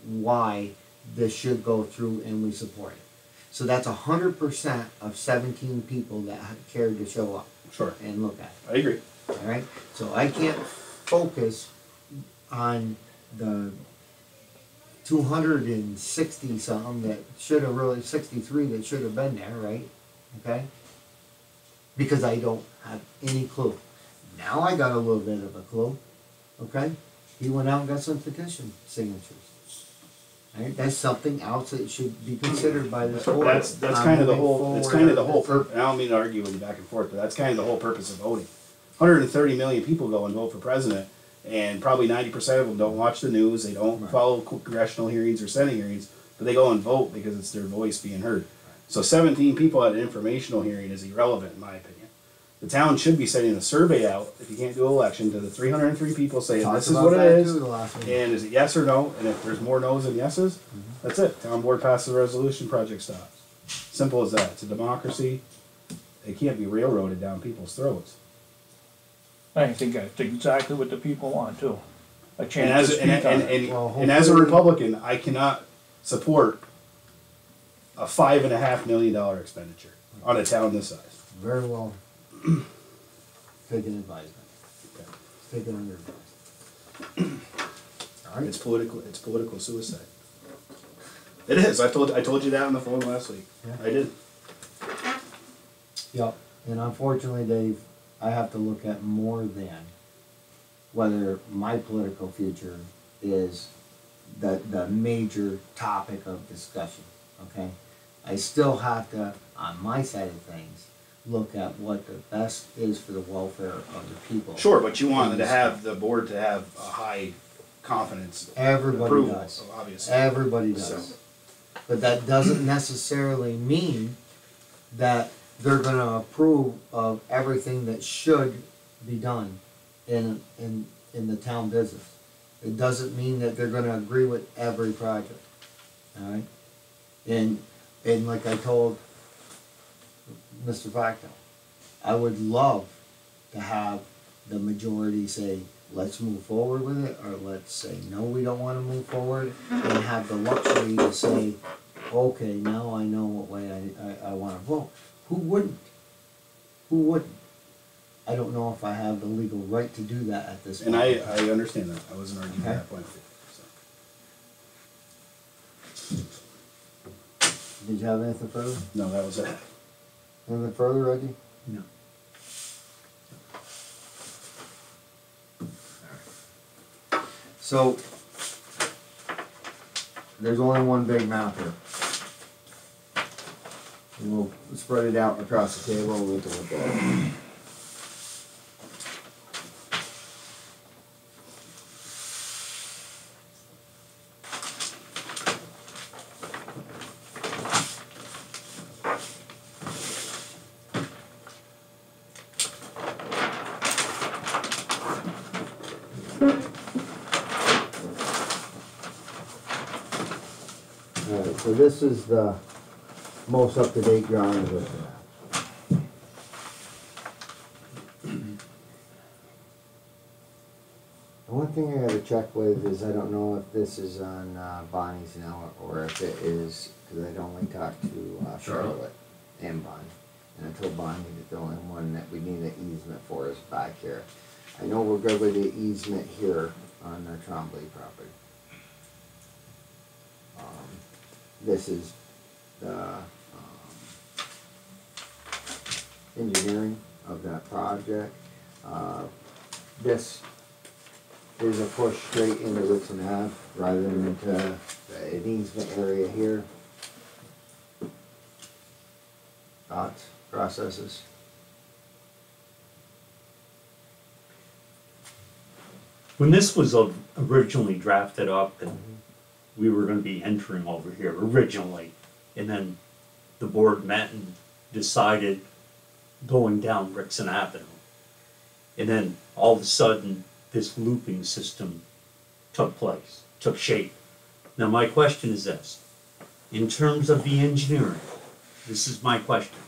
why this should go through and we support it. So that's 100% of 17 people that cared to show up Sure. and look at it. I agree. Alright, so I can't focus on the 260 something that should have really, 63 that should have been there, right? Okay? Because I don't have any clue. Now I got a little bit of a clue, okay? He went out and got some petition signatures. Alright, that's something else that should be considered by this board. That's kind of the moving whole, it's forward. kind of the whole purpose, I don't mean to argue with you back and forth, but that's kind of the whole purpose of voting. 130 million people go and vote for president, and probably 90% of them don't watch the news, they don't Right. follow congressional hearings or Senate hearings, but they go and vote because it's their voice being heard. So 17 people at an informational hearing is irrelevant, in my opinion. The town should be sending a survey out, if you can't do an election, to the 303 people saying, Talked this is about what it that is, too the last meeting. and is it yes or no, and if there's more no's than yeses, that's it. Town board passes a resolution, project stops. Simple as that. It's a democracy. It can't be railroaded down people's throats. I think that's exactly what the people want too. A And chance as to and, speak on and, it. and, Well, and as a hopefully- Republican, I cannot support a $5.5 million expenditure on a town this size. Very well. Taken advisement. Taken under advisement. Alright, It's political. It's political suicide. It is. I told you that on the phone last week. Yeah. I did. yep, and unfortunately, Dave, I have to look at more than whether my political future is the major topic of discussion, okay? I still have to, on my side of things, look at what the best is for the welfare of the people. Sure, but you wanted to have the board to have a high confidence Everybody approval, does. obviously. Everybody does. So- But that doesn't necessarily mean that they're gonna approve of everything that should be done in the town business. It doesn't mean that they're gonna agree with every project, alright? And like I told Mr. Facto, I would love to have the majority say, let's move forward with it, or let's say, no, we don't wanna move forward, and have the luxury to say, okay, now I know what way I wanna vote. Who wouldn't? Who wouldn't? I don't know if I have the legal right to do that at this point. And I understand that. I wasn't arguing Okay. that point of view. So. Did you have anything further? No, that was it. Anything further, Reggie? No. So, there's only one big map here. And we'll spread it out across the table and we can look at it. Alright, so this is the most up-to-date drawings with that. The one thing I gotta check with is I don't know if this is on Bonnie's now or if it is, because I'd only talked to Charlotte and Bonnie. And I told Bonnie that the only one that we need an easement for is back here. I know we're good with the easement here on the Trombley property. This is the engineering of that project. This is a push straight into Whitson Ave rather than into an easement area here. Thoughts, processes? When this was originally drafted up and we were gonna be entering over here originally, and then the board met and decided going down Rixon Avenue. And then all of a sudden, this looping system took place, took shape. Now my question is this, in terms of the engineering, this is my question.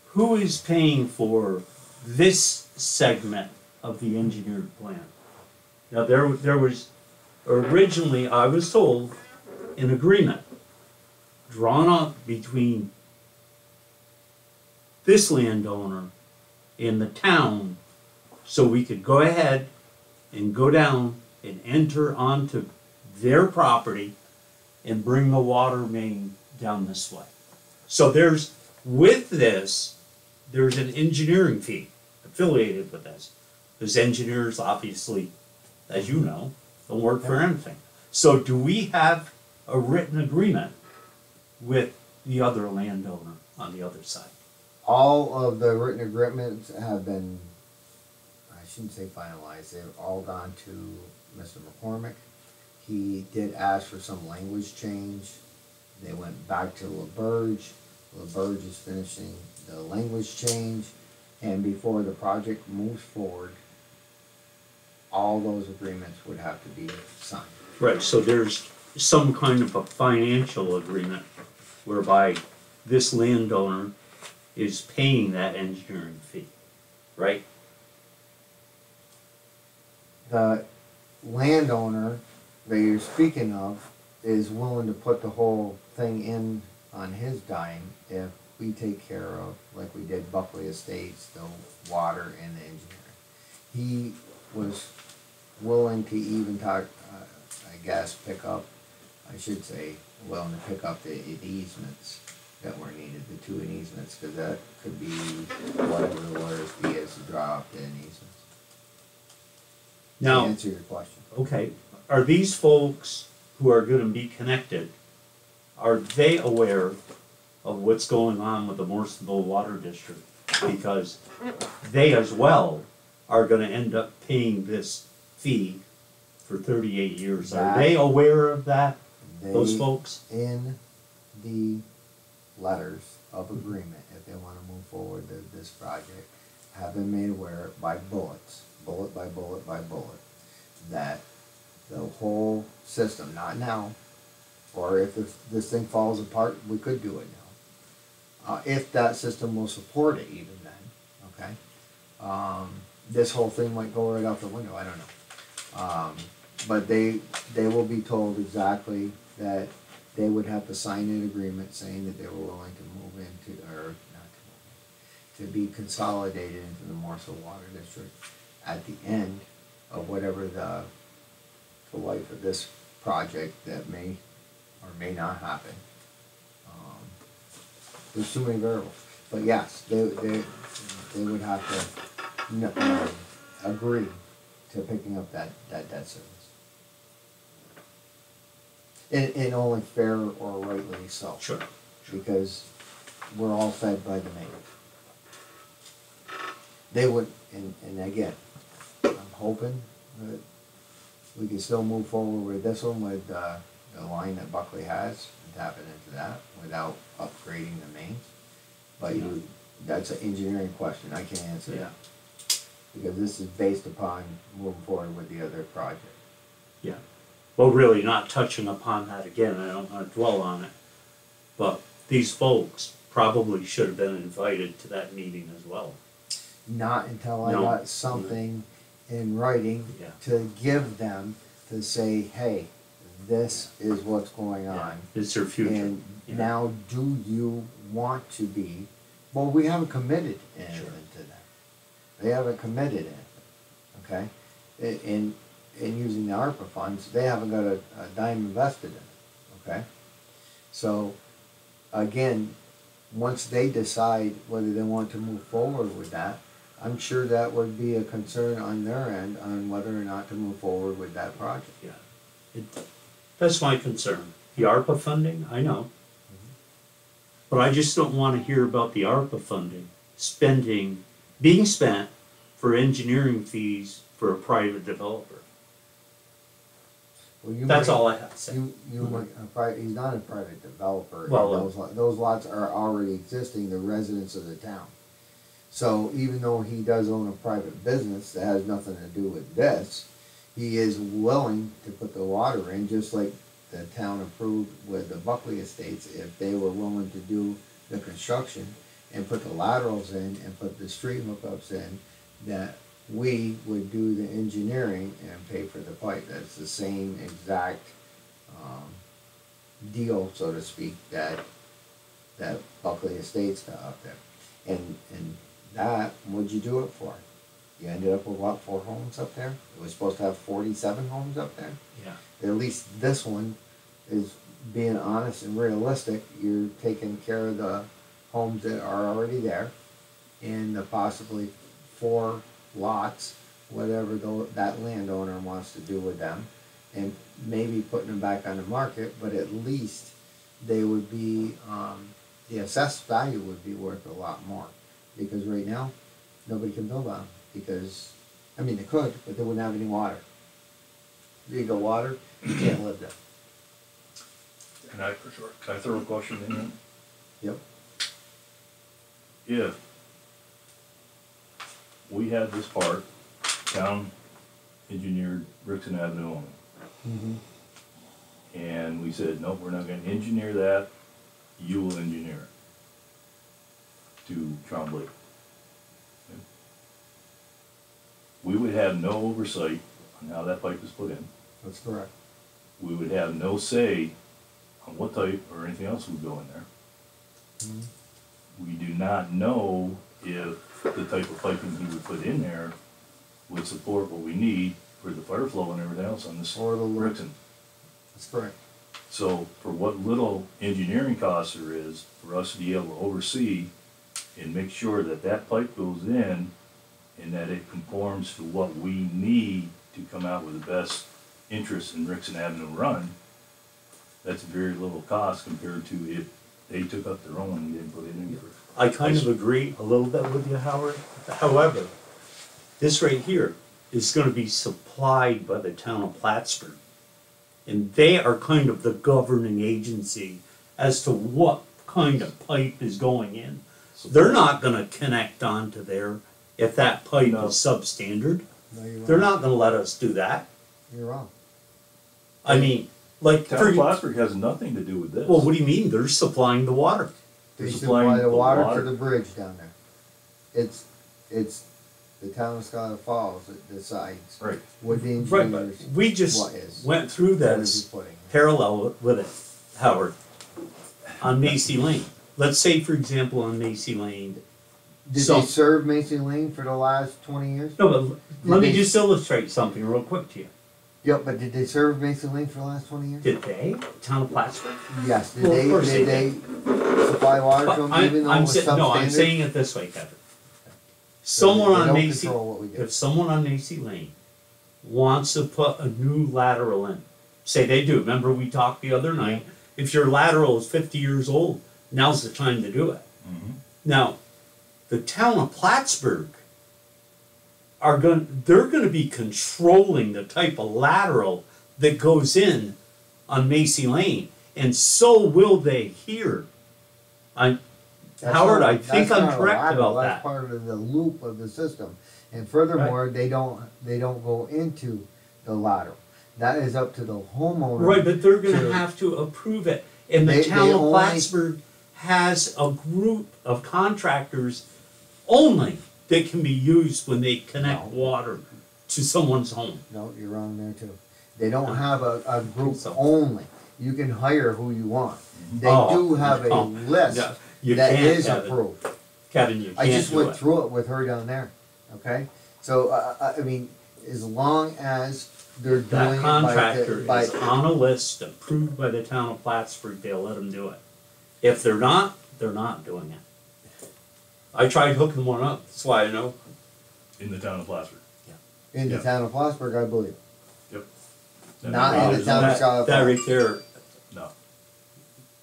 Who is paying for this segment of the engineered plan? Now there was, originally I was told, an agreement drawn up between this landowner and the town so we could go ahead and go down and enter onto their property and bring the water main down this way. So there's, with this, there's an engineering fee affiliated with this. Because engineers obviously, as you know, don't work for anything. So do we have a written agreement with the other landowner on the other side? All of the written agreements have been, I shouldn't say finalized, they've all gone to Mr. McCormick. He did ask for some language change. They went back to LaBerge. LaBerge is finishing the language change. And before the project moves forward, all those agreements would have to be signed. Right, so there's some kind of a financial agreement whereby this landowner is paying that engineering fee, right? The landowner that you're speaking of is willing to put the whole thing in on his dime if we take care of, like we did Buckley Estates, the water and the engineering. He was willing to even talk, I guess, willing to pick up the easements that were needed, the 2 easements, because that could be whatever the lawyer's fee is to draw up the easements. To Now, answer your question. okay, are these folks who are gonna be connected, are they aware of what's going on with the Morrisonville Water District? Because they as well are gonna end up paying this fee for 38 years. Are they aware of that, those folks? In the letters of agreement, if they want to move forward with this project, have been made aware by bullets, bullet by bullet by bullet, that the whole system, not now, or if this thing falls apart, we could do it now. If that system will support it even then, okay? This whole thing might go right out the window, I don't know. But they will be told exactly that they would have to sign an agreement saying that they were willing to move into, or not to move in, to be consolidated into the Morrisville Water District at the end of whatever the life of this project that may or may not happen. There's too many variables. But yes, they would have to agree to picking up that debt service. And only fair or rightly so. Sure. Because we're all fed by the main. They would, and again, I'm hoping that we can still move forward with this one with the line that Buckley has, and tapping into that without upgrading the mains. But that's an engineering question, I can't answer that. Because this is based upon moving forward with the other project. Yeah. Well, really not touching upon that again, I don't want to dwell on it. But these folks probably should have been invited to that meeting as well. Not until I got something in writing to give them to say, hey, this is what's going on. It's their future. And now do you want to be, well, we haven't committed anything to them. They haven't committed anything, okay? In using the ARPA funds, they haven't got a dime invested in it, okay? So, again, once they decide whether they want to move forward with that, I'm sure that would be a concern on their end on whether or not to move forward with that project. Yeah. That's my concern. The ARPA funding, I know. But I just don't wanna hear about the ARPA funding being spent for engineering fees for a private developer. Well, you That's might- all I have to say. He's not a private developer. Well, Those lots are already existing, the residents of the town. So even though he does own a private business that has nothing to do with this, he is willing to put the water in, just like the town approved with the Buckley Estates, if they were willing to do the construction and put the laterals in and put the street hookups in, that we would do the engineering and pay for the pipe. That's the same exact, deal, so to speak, that Buckley Estates got up there. And that, what'd you do it for? You ended up with what, 4 homes up there? It was supposed to have 47 homes up there? Yeah. At least this one is being honest and realistic. You're taking care of the homes that are already there and the possibly 4 lots, whatever that landowner wants to do with them, and maybe putting them back on the market, but at least they would be, the assessed value would be worth a lot more. Because right now, nobody can build on them, because, I mean, they could, but they wouldn't have any water. You got water, you can't live there. Can I throw a question in? Yep. If we had this part, town engineered Rixon Avenue only, Mm-hmm. and we said, nope, we're not gonna engineer that, you will engineer it to Trombley. Okay. We would have no oversight on how that pipe is put in. That's correct. We would have no say on what type or anything else would go in there. Mm-hmm. We do not know if the type of piping he would put in there would support what we need for the fire flow and everything else on this Or the loop. Rixon. That's correct. So for what little engineering cost there is, for us to be able to oversee and make sure that that pipe goes in and that it conforms to what we need to come out with the best interest in Rixon Avenue run, that's very little cost compared to if they took up their own and we didn't put it in for. I kind of agree a little bit with you, Howard. However, this right here is gonna be supplied by the town of Plattsburgh. And they are kind of the governing agency as to what kind of pipe is going in. They're not gonna connect onto there if that pipe No. is substandard. No, you're wrong. They're not gonna let us do that. You're wrong. I mean, like, Town of Plattsburgh has nothing to do with this. well, what do you mean? They're supplying the water. They They're supply supplying the the water water. to the bridge down there. It's the town of Scholar Falls that decides Right. what the Right, but engineers, we just what is. went through what is this he putting in. parallel with it, Howard, on Macy Lane. Let's say, for example, on Macy Lane. Did So- they serve Macy Lane for the last 20 years? No, but let me they- just illustrate something real quick to you. Yep, but did they serve Macy Lane for the last 20 years? Did they, Town of Plattsburgh? Yes. Did Well, of course did they they supply water to them even though it was substandard? No, I'm saying it this way, Kevin. So Someone they on don't Macy, control what we do. if someone on Macy Lane wants to put a new lateral in, say they do, remember we talked the other night, if your lateral is 50 years old, now's the time to do it. Now, the town of Plattsburgh they're gonna be controlling the type of lateral that goes in on Macy Lane, and so will they here. That's Howard, not- I think that's I'm not a correct lateral, about that's that. part of the loop of the system. And furthermore, they don't go into the lateral. That is up to the homeowner. Right, but they're to- gonna have to approve it, and the They town of only- Plattsburgh has a group of contractors only that can be used when they connect No. water to someone's home. No, you're wrong there too. They don't have a group So- only. You can hire who you want. They Oh, do have a no. list No, you that can't is have it. approved. Kevin, you I can't just do went it. through it with her down there, okay? So, I mean, as long as they're doing That it contractor by is on a list approved by the town of Plattsburgh, they'll let them do it. If they're not doing it. I tried hooking one up, that's why I know. In the town of Plattsburgh. In the Yeah. town of Plattsburgh, I believe. Yep. Not in the town of Schuyler That right Falls. there, No.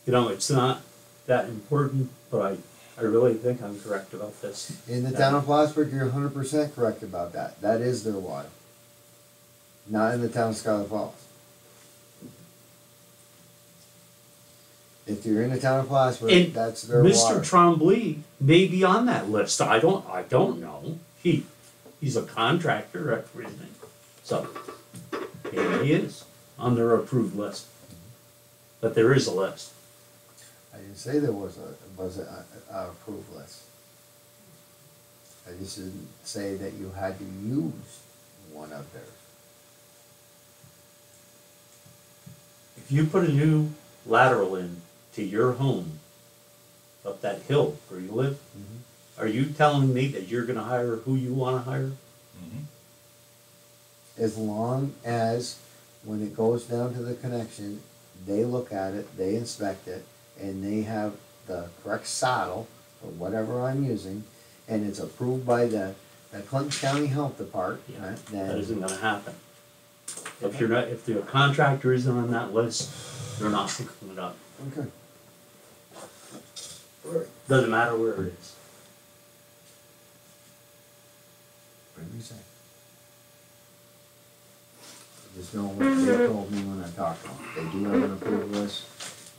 you know, it's not that important, but I really think I'm correct about this. In the town of Plattsburgh, you're 100% correct about that. That is their water. Not in the town of Schuyler Falls. If you're in the town of Plattsburgh, And that's their Mr. water. Trombley may be on that list. I don't know. He's a contractor, everything. So, maybe he is on their approved list. But there is a list. I didn't say there was a approved list. I just didn't say that you had to use one of theirs. If you put a new lateral in to your home up that hill where you live, are you telling me that you're gonna hire who you wanna hire? Mhm. As long as, when it goes down to the connection, they look at it, they inspect it, and they have the correct saddle, or whatever I'm using, and it's approved by the Clinton County Health Department, That then, isn't gonna happen. If the contractor isn't on that list, they're not hooking it up. okay. Doesn't matter where it is. What do you say? Just know what they told me when I talked to them. They do have an approved list.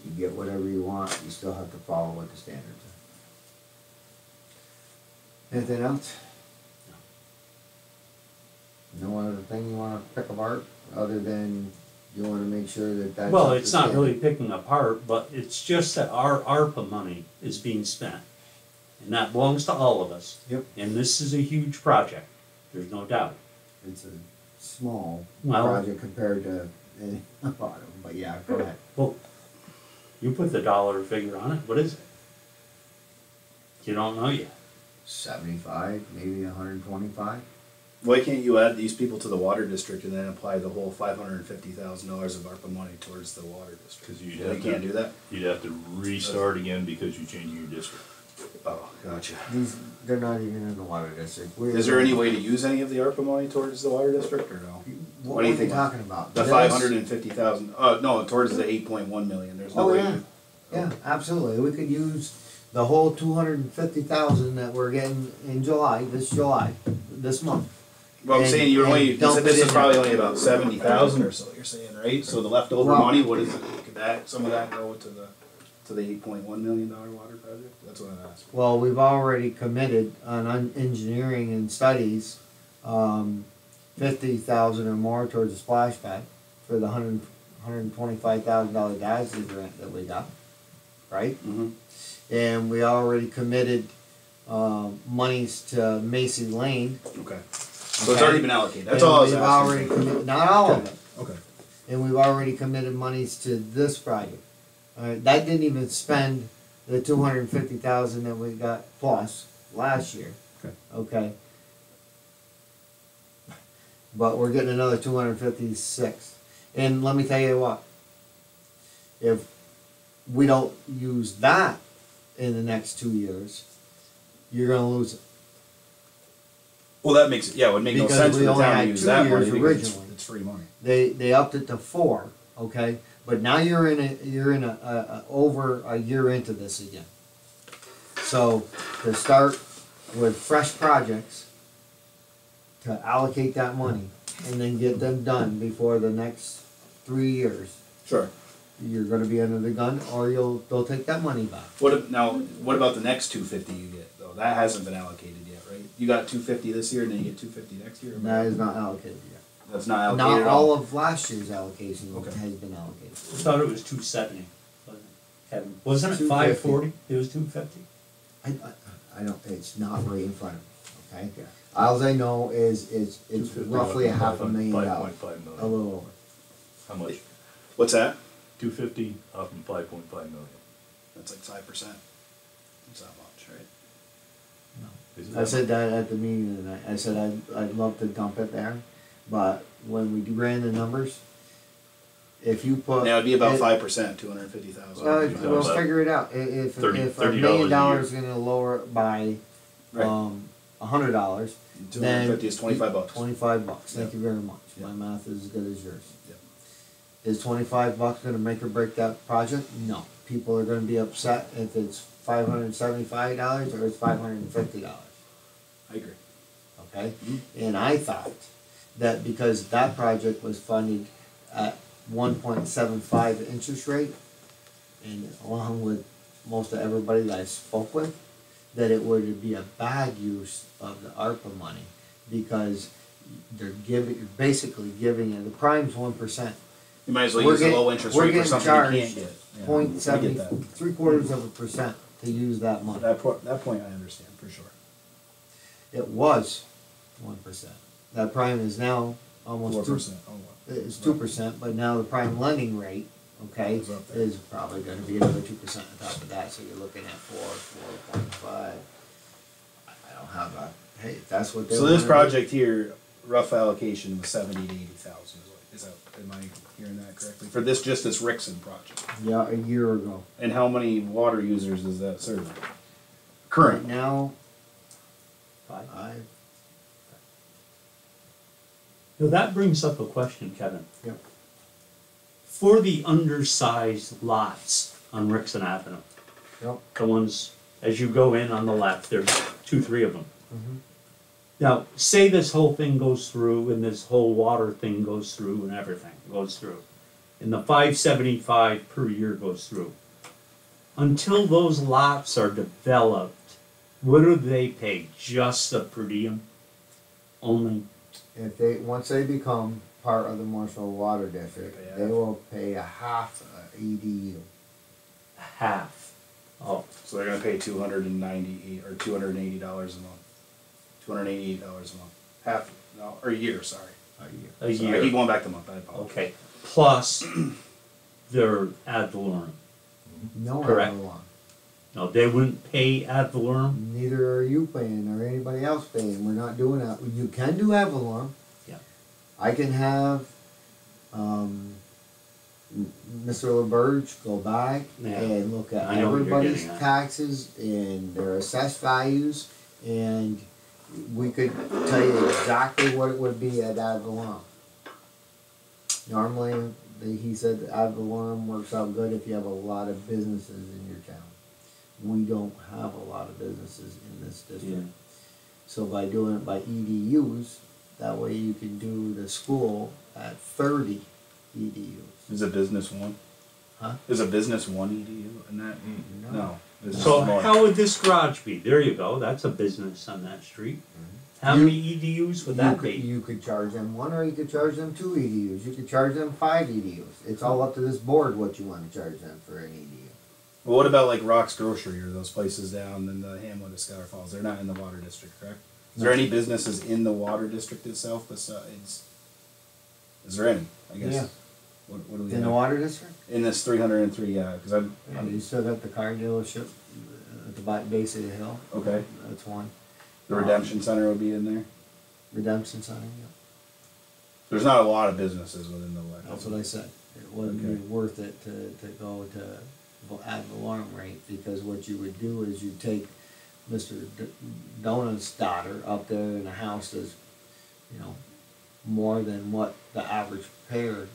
You get whatever you want, you still have to follow what the standards are. Anything else? No other thing you wanna pick apart, other than you wanna make sure that that's. Well, up to it's not standard? really picking apart, but it's just that our ARPA money is being spent. And that belongs to all of us. Yep. And this is a huge project, there's no doubt. It's a small Well- project compared to any a lot of them, but yeah, go ahead. Well, you put the dollar figure on it, what is it? You don't know yet. 75, maybe 125. Why can't you add these people to the water district and then apply the whole $550,000 of ARPA money towards the water district? 'Cause you'd They have can't to- do that? You'd have to restart again because you're changing your district. Oh, gotcha. They're not even in the water district. Is there any way to use any of the ARPA money towards the water district or no? What do are you you think? talking about? The This? 550,000, no, towards the 8.1 million, there's no Oh, way. yeah, yeah, absolutely. We could use the whole 250,000 that we're getting in July, this month. Well, I'm And- saying you and dump said this it is in probably there. only about 70,000 or so, you're saying, right? So the leftover Well- money, what is it? Could some of that go to the $8.1 million water project? That's what I'm asking. Well, we've already committed on engineering and studies, 50,000 or more towards the splash pad for the $125,000 DASD grant that we got, right? Mm-hmm. And we already committed, monies to Macy Lane. Okay. So it's already been allocated, that's And all I was we've asking. already committed, not all of it, Okay. and we've already committed monies to this project. That didn't even spend the 250,000 that we got plus last year. Okay. Okay. But we're getting another 256, and let me tell you what. If we don't use that in the next 2 years, you're gonna lose it. Well, that makes it, yeah, it would make no Because sense we for the only town to had use 2 that money years because originally. it's free money. They upped it to 4, okay? But now you're in a over a year into this again. So to start with fresh projects, to allocate that money and then get them done before the next 3 years, Sure. you're gonna be under the gun, or they'll take that money back. What about the next 250 you get though? That hasn't been allocated yet, right? You got 250 this year and then you get 250 next year? And that is not allocated yet. That's not allocated Not at all of last year's allocation Okay. has been allocated. I thought it was 270. Kevin, wasn't it 250. 540? It was 250. I don't, it's not right in front of me, okay? All I know is it's 250 roughly a off half a of million dollars, 5.5 a million. little over. How much? What's that? 250 off from 5.5 million. That's like 5%. That's not much, right? Is it I that said that at the meeting tonight, I said I'd love to dump it there, but when we ran the numbers, if you put. Yeah, it'd be about it- 5%, 250,000. Well, talking we'll about figure it out, if $30 a $30 million a dollars is gonna lower it by, Right. $100, then 250 is 25 bucks. $25. Thank Yeah. you very much. Yeah. My math is as good as yours. Yeah. Is $25 going to make or break that project? No. People are going to be upset if it's $575 or it's $550. I agree. Okay, and I thought that because that project was funded at 1.75 interest rate, and along with most of everybody that I spoke with, that it would be a bad use of the ARPA money because they're basically giving it, the prime's 1%. You might as well We're use a getting- low interest we're rate for getting something you charged can't get. Yeah, Point I get seventy, that. 3/4% to use that money. That point I understand for sure. It was 1%. That prime is now almost 4%. 2%. Oh, wow. It's 2%, but now the prime lending rate, okay, Is up there. is probably gonna be another 2% on top of that, so you're looking at 4.5. I don't have a, hey, if that's what they So this wanna do. project here, rough allocation was 70 to 80,000. Is that? Am I hearing that correctly? For just this Rixon project. Yeah, a year ago. And how many water users does that serve? Right Current. now, 5. Now that brings up a question, Kevin. Yep. For the undersized lots on Rixon Avenue, Yep. the ones, as you go in on the left, there's 2, 3 of them. Mhm. Now, say this whole thing goes through and this whole water thing goes through and everything goes through. And the 575 per year goes through. Until those lots are developed, what do they pay? Just the per diem only? If they, once they become part of the Marshall Water District, They pay they half. will pay a half EDU. Half. Oh, So they're going to pay $298 or $280 a month. $288 a month. Half, no, or a year, sorry. A year. a Sorry, I year. keep going back to month, I apologize. Okay. Plus their ad valorem. No, Correct. other one. No, they wouldn't pay ad valorem. Neither are you paying or anybody else paying. We're not doing that. You can do Avalon. Yeah. I can have Mr. LaBerge go back Yeah. and look at I know what you're everybody's getting at. taxes and their assessed values, and we could tell you exactly what it would be at Avalon. Normally, he said Avalon works out good if you have a lot of businesses in your town. We don't have a lot of businesses in this district. Yeah. So by doing it by EDUs, that way you can do the school at 30 EDUs. Is a business one? Huh? Is a business one EDU in that? No. Business So is more. how would this garage be? There you go. That's a business on that street. How You- many EDUs would that be? You could charge them 1 or you could charge them 2 EDUs. You could charge them 5 EDUs. It's all up to this board what you want to charge them for an EDU. Well, what about like Rock's Grocery or those places down in the hamlet of Scholar Falls? They're not in the water district, correct? Is there any businesses in the water district itself besides? Is there any? I guess. Yeah. What do we In the have? water district? In this 303, yeah, because I'm You still got the car dealership at the base of the hill. okay. That's one. The Redemption Center would be in there. Redemption Center, yeah. There's not a lot of businesses within the wet. That's what I said. It wouldn't Okay. be worth it to go to ad valorem rate, because what you would do is you take Mr. Donut's daughter up there in a house that's, more than what the average payer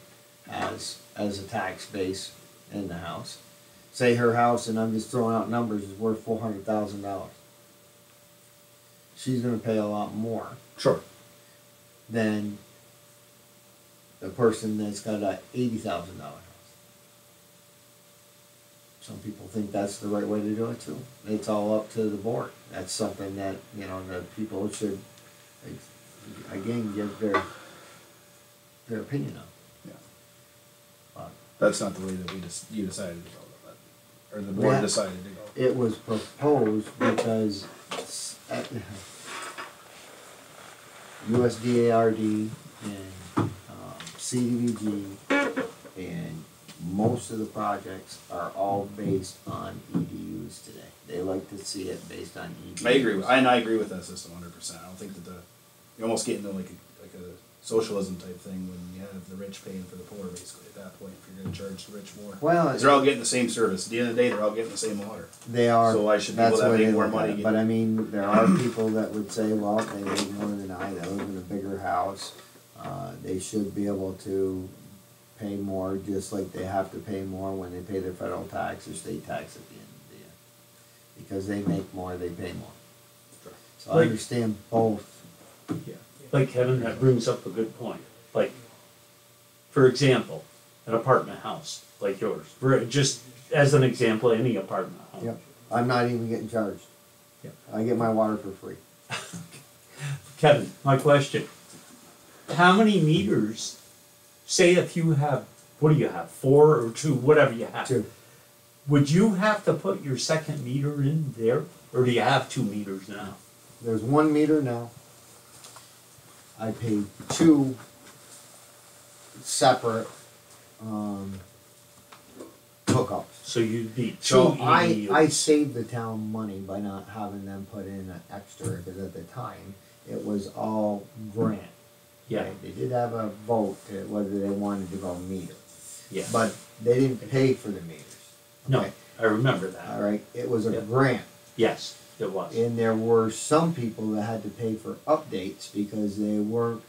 has as a tax base in the house. Say her house, and I'm just throwing out numbers, is worth $400,000. She's gonna pay a lot more Sure. than the person that's got a $80,000 house. Some people think that's the right way to do it too. It's all up to the board. That's something that, the people should, again, give their opinion on. Yeah. But That's not the way that you decided to go, or the board Yeah. decided to go. it was proposed because USDARD and CDBG and most of the projects are all based on EDUs today. They like to see it based on EDUs. I agree. I agree with that system 100%. I don't think that you almost get into like a socialism type thing when you have the rich paying for the poor, basically. At that point, if you're going to charge the rich more. Well, 'Cause they're all getting the same service. At the end of the day, they're all getting the same water. they are. So why should people That's that the way make they more look at money it. get- But I mean, there are people that would say, well, they make more than I live in a bigger house. They should be able to pay more, just like they have to pay more when they pay their federal tax or state tax at the end of the year. Because they make more, they pay more. So I Like- understand both. Yeah. Like Kevin, that brings up a good point. Like, for example, an apartment house like yours, just as an example, any apartment house. Yep. I'm not even getting charged. Yep. I get my water for free. Kevin, my question, how many meters, say if you have, what do you have, 4 or 2, whatever you have? 2. Would you have to put your second meter in there, or do you have 2 meters now? There's 1 meter now. I paid 2 separate hookups. So you'd be 2 So EDUs. I saved the town money by not having them put in an extra, because at the time, it was all grant. Yeah, Okay? They did have a vote to whether they wanted to go meter, yeah. but they didn't pay for the meters. No, Okay? I remember that. All right, it was a Yeah. grant. Yes, it was. And there were some people that had to pay for updates because they weren't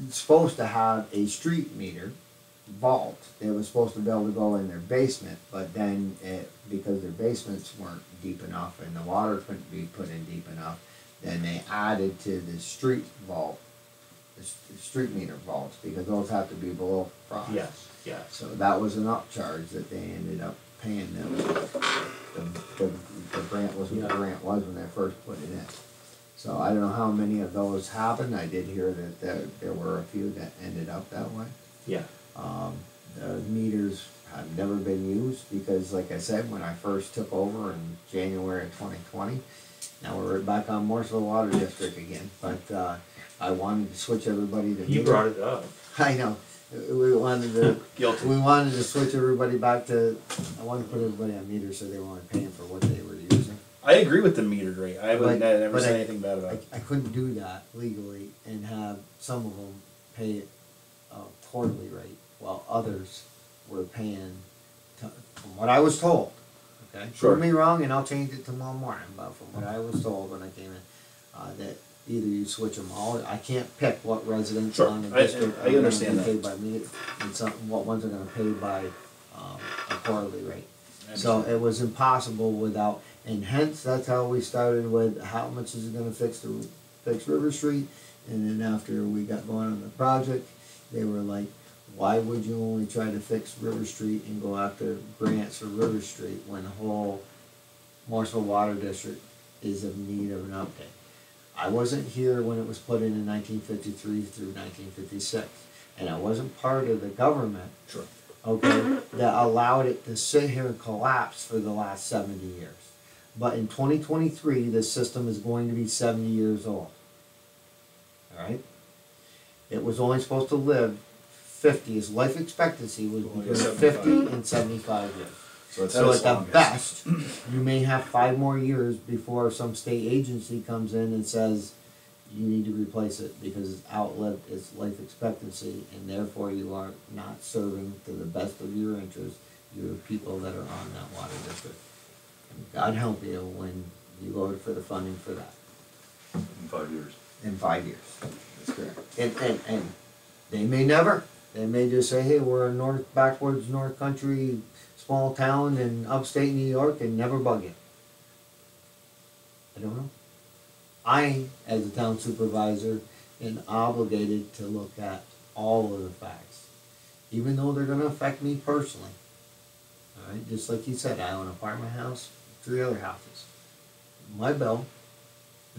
supposed to have a street meter vault. They were supposed to be able to go in their basement, but then because their basements weren't deep enough and the water couldn't be put in deep enough, then they added to the street vault, the street meter vaults, because those have to be below frost. Yes, yes. So that was an upcharge that they ended up paying them. The grant was what the grant was when they first put it in. So I don't know how many of those happened. I did hear that there were a few that ended up that way. Yeah, The meters have never been used because, like I said, when I first took over in January of 2020, now we're back on Morseville Water District again, but I wanted to switch everybody to he meter. brought it up. I know. We wanted to. Guilty. We wanted to switch everybody back to. I wanted to put everybody on meters so they weren't paying for what they were using. I agree with the metered rate. I wouldn't But- never but say I- anything bad about it. I couldn't do that legally and have some of them pay it a quarterly rate while others were paying, from what I was told, okay? Sure. Prove me wrong and I'll change it tomorrow morning, but from what I was told when I came in, that either you switch them all, I can't pick what residents Sure. on the I- district I are gonna understand be that. paid by meter, and what ones are gonna pay by, a quarterly rate. I So understand. it was impossible without, and hence, that's how we started with how much is it gonna fix River Street? And then after we got going on the project, they were like, why would you only try to fix River Street and go after grants for River Street when the whole Morseville Water District is in need of an update? I wasn't here when it was put in 1953 through 1956, and I wasn't part of the government, Sure. okay, that allowed it to sit here and collapse for the last 70 years. But in 2023, this system is going to be 70 years old. All right? It was only supposed to live 50, its life expectancy was Only between 75. 50 and 75 years. So it's So at at the longest. best, you may have 5 more years before some state agency comes in and says, you need to replace it because it's outlived its life expectancy and therefore you are not serving to the best of your interest, your people that are on that water district. And God help you when you go for the funding for that In 5 years. in 5 years. That's correct. And they may never. They may just say, hey, we're a backwoods North Country, small town in upstate New York and never bug you. I don't know. I, as a town supervisor, am obligated to look at all of the facts, even though they're gonna affect me personally. All right, just like you said, I own an apartment house, 3 other houses. My bill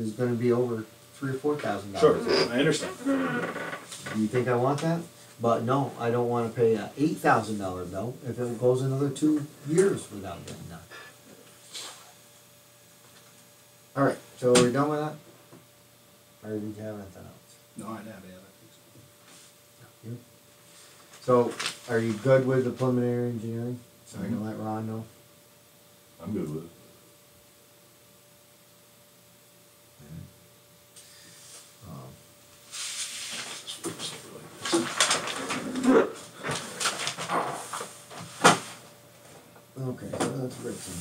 is gonna be over $3,000 or $4,000. Sure, I understand. Do you think I want that? But no, I don't wanna pay a $8,000 bill if it goes another 2 years without getting done. Alright, so are we done with that? Or did you have anything else? No, I have it. You? So, are you good with the preliminary engineering? So I can let Ron know? I'm good with it. Um, Okay, so that's Ritson.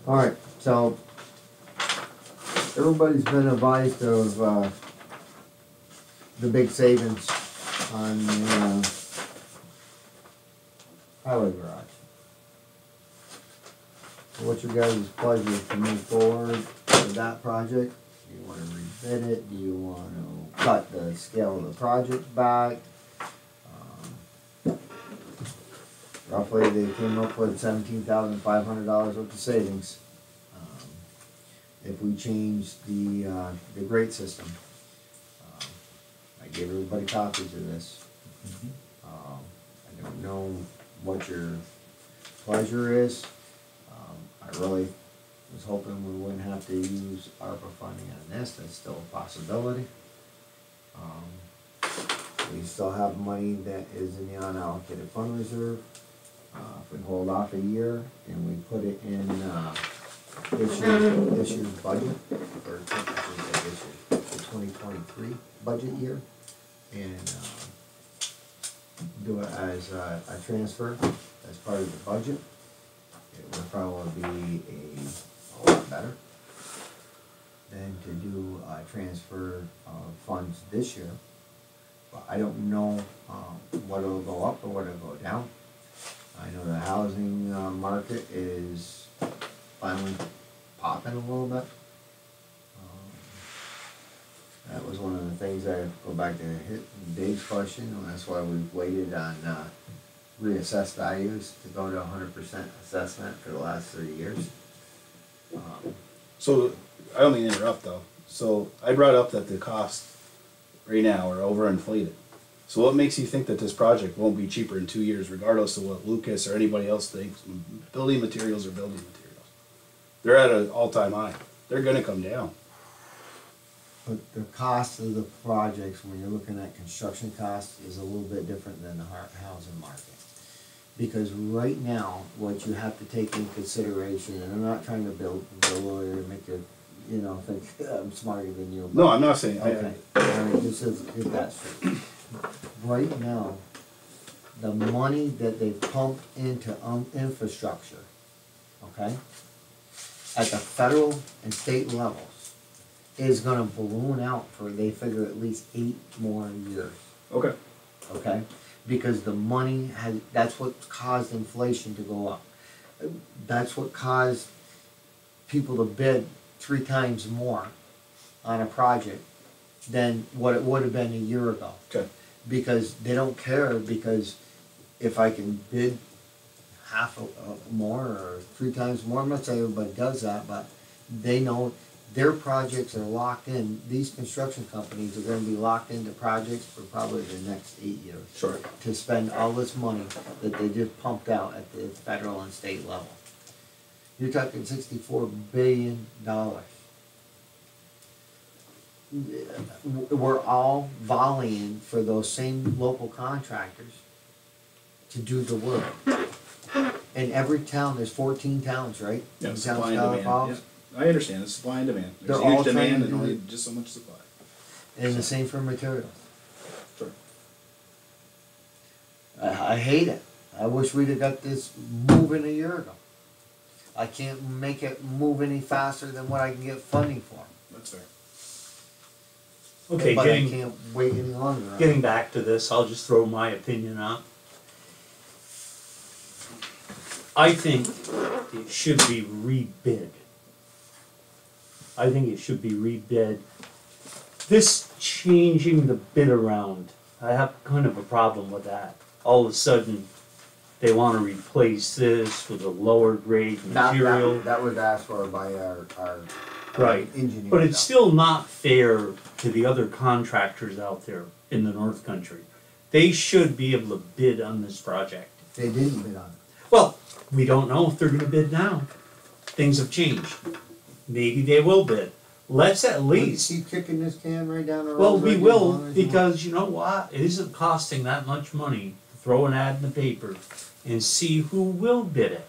Alright, so everybody's been advised of the big savings on the highway garage. So what's your guys' pleasure to move forward with that project? Do you wanna rebid it? Do you wanna cut the scale of the project back? Roughly, they came up with $17,500 worth of savings. If we change the grade system. I gave everybody copies of this. I don't know what your pleasure is. I really was hoping we wouldn't have to use ARPA funding on this. That's still a possibility. We still have money that is in the unallocated fund reserve. If we hold off a year and we put it in this year's budget, or technically this year, the 2023 budget year, and do it as a transfer as part of the budget, it would probably be a lot better than to do a transfer of funds this year. But I don't know what it'll go up or what it'll go down. I know the housing market is finally popping a little bit. That was one of the things I go back to Dave's question, and that's why we've waited on reassessed values to go to 100% assessment for the last 30 years. So, I don't mean to interrupt though. So, I brought up that the costs right now are overinflated. So what makes you think that this project won't be cheaper in 2 years, regardless of what Lucas or anybody else thinks? Building materials are building materials. They're at an all-time high. They're gonna come down. But the cost of the projects, when you're looking at construction costs, is a little bit different than the housing market. Because right now, what you have to take in consideration, and I'm not trying to build a lawyer and make you, think I'm smarter than you. No, I'm not saying. Okay, alright, this is, if that's true. Right now, the money that they've pumped into infrastructure, okay, at the federal and state levels, is gonna balloon out for, they figure, at least 8 more years, Okay. okay? Because the money has, that's what caused inflation to go up. That's what caused people to bid 3 times more on a project than what it would have been a year ago. Okay. Because they don't care, because if I can bid half more or 3 times more, I'm not saying everybody does that, but they know their projects are locked in. These construction companies are gonna be locked into projects for probably the next 8 years. Sure. To spend all this money that they just pumped out at the federal and state level. You're talking $64 billion. We're all volleying for those same local contractors to do the work. In every town, there's 14 towns, right? Yeah, In supply town, and Scholar demand. Falls. Yeah. I understand, it's supply and demand. There's They're all huge trying demand to and do only it. just so much supply. And the same for materials. Sure. I hate it. I wish we'd have got this moving a year ago. I can't make it move any faster than what I can get funding for. That's fair. Okay, But I can't wait any longer. getting back to this, I'll just throw my opinion out. I think it should be rebid. I think it should be rebid. This changing the bid around, I have kind of a problem with that. All of a sudden, they want to replace this with a lower grade material. That was asked for by our Right, engineer. but it's still not fair to the other contractors out there in the North Country. They should be able to bid on this project. They didn't bid on it. Well, we don't know if they're gonna bid now. Things have changed. Maybe they will bid. let's at We least, keep kicking this can right down the road. well, we Reggie, will, as long as you want. because you know what? It isn't costing that much money to throw an ad in the paper and see who will bid it.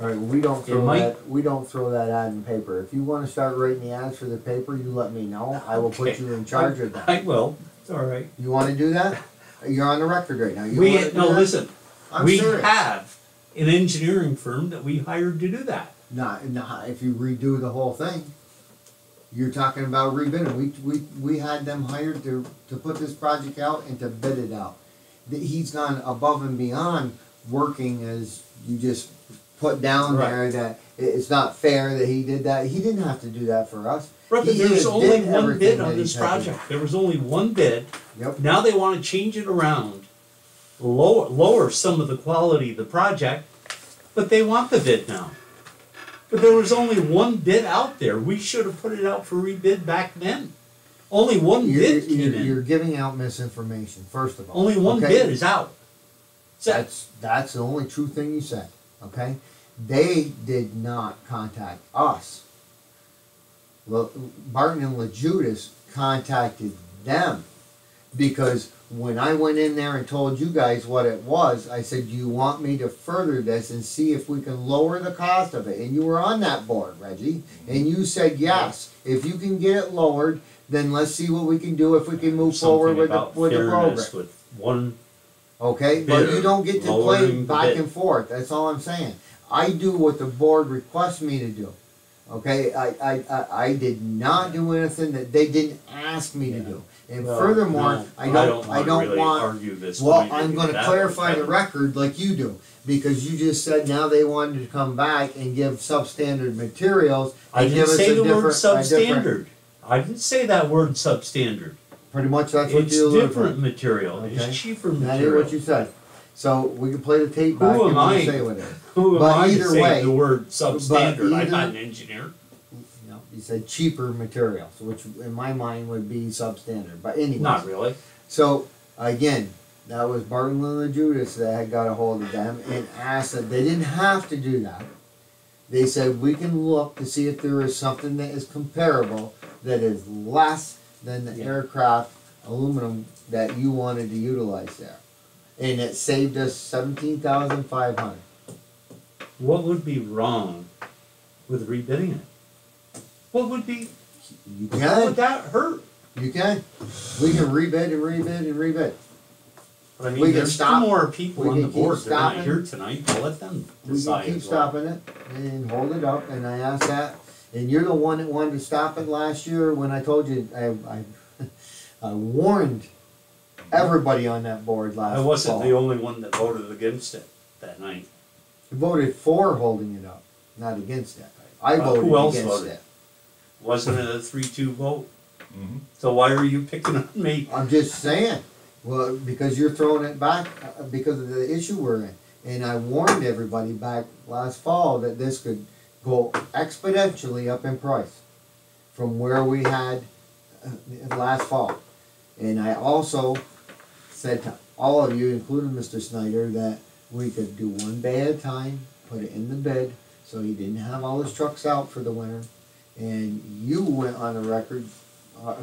All right, we don't throw might- that, we don't throw that ad in paper. If you wanna start writing the ads for the paper, you let me know. I will put Okay. you in charge of that. I will, it's all right. You wanna do that? You're on the record right now. You wanna We, do no, that? listen, I'm we serious. have an engineering firm that we hired to do that. Not if you redo the whole thing. You're talking about rebidding. We had them hired to put this project out and to bid it out. He's gone above and beyond working as you just put down Right. there that it's not fair that he did that. He didn't have to do that for us. Right, but He there's just only did one everything bid that on he this had to do. project. There was only one bid. Yep. Now they wanna change it around, lower some of the quality of the project, but they want the bid now. But there was only one bid out there. We should have put it out for rebid back then. Only one bid came You're in. giving out misinformation, first of all. Only one okay? bid is out. That's the only true thing you said, okay? They did not contact us. Well, Barton and LaJudas contacted them because when I went in there and told you guys what it was, I said, do you want me to further this and see if we can lower the cost of it? And you were on that board, Reggie, and you said, yes, if you can get it lowered, then let's see what we can do if we can move forward Something with about the program. fairness with one, Okay, but bidder you don't get to play lowering the back bid. and forth, that's all I'm saying. I do what the board requests me to do. Okay, I did not do anything that they didn't ask me to do. And well, furthermore, no, I don't wanna really want, argue this well, point with I'm you gonna that clarify way, the Kevin. record like you do. Because you just said now they wanted to come back and give substandard materials I and didn't give us say a the word different, substandard. I didn't say that word substandard. pretty much that's what It's you alluded different to. material, Okay. it's cheaper That material. ain't what you said. So we can play the tape Who back and am I? we'll say what it is. Who am But I to either say way- the word substandard? I'm either- not an engineer. No, you said cheaper materials, which in my mind would be substandard, but anyways. Not really. So, again, that was Barton and Judas that had got a hold of them and asked that they didn't have to do that. They said, we can look to see if there is something that is comparable, that is less than the Yeah. aircraft aluminum that you wanted to utilize there. And it saved us $17,500. What would be wrong with rebidding it? What would be, You how can. would that hurt? You can. We can rebid and rebid and rebid. But I We mean, can there's two stop- more people we on the can keep board, they're not stopping. here tonight, I'll let them We can decide keep as well. stopping it and hold it up, and I asked that, and you're the one that wanted to stop it last year when I told you, I warned everybody on that board last I wasn't the fall. only one that voted against it that night. You voted for holding it up, not against it. I Who voted else against voted? it. Wasn't it a 3-2 vote? Mhm. So why are you picking on me? I'm just saying, well, because you're throwing it back because of the issue we're in. And I warned everybody back last fall that this could go exponentially up in price from where we had last fall. And I also said to all of you, including Mr. Snyder, that we could do one bay at a time, put it in the bid, so he didn't have all his trucks out for the winter. And you went on the record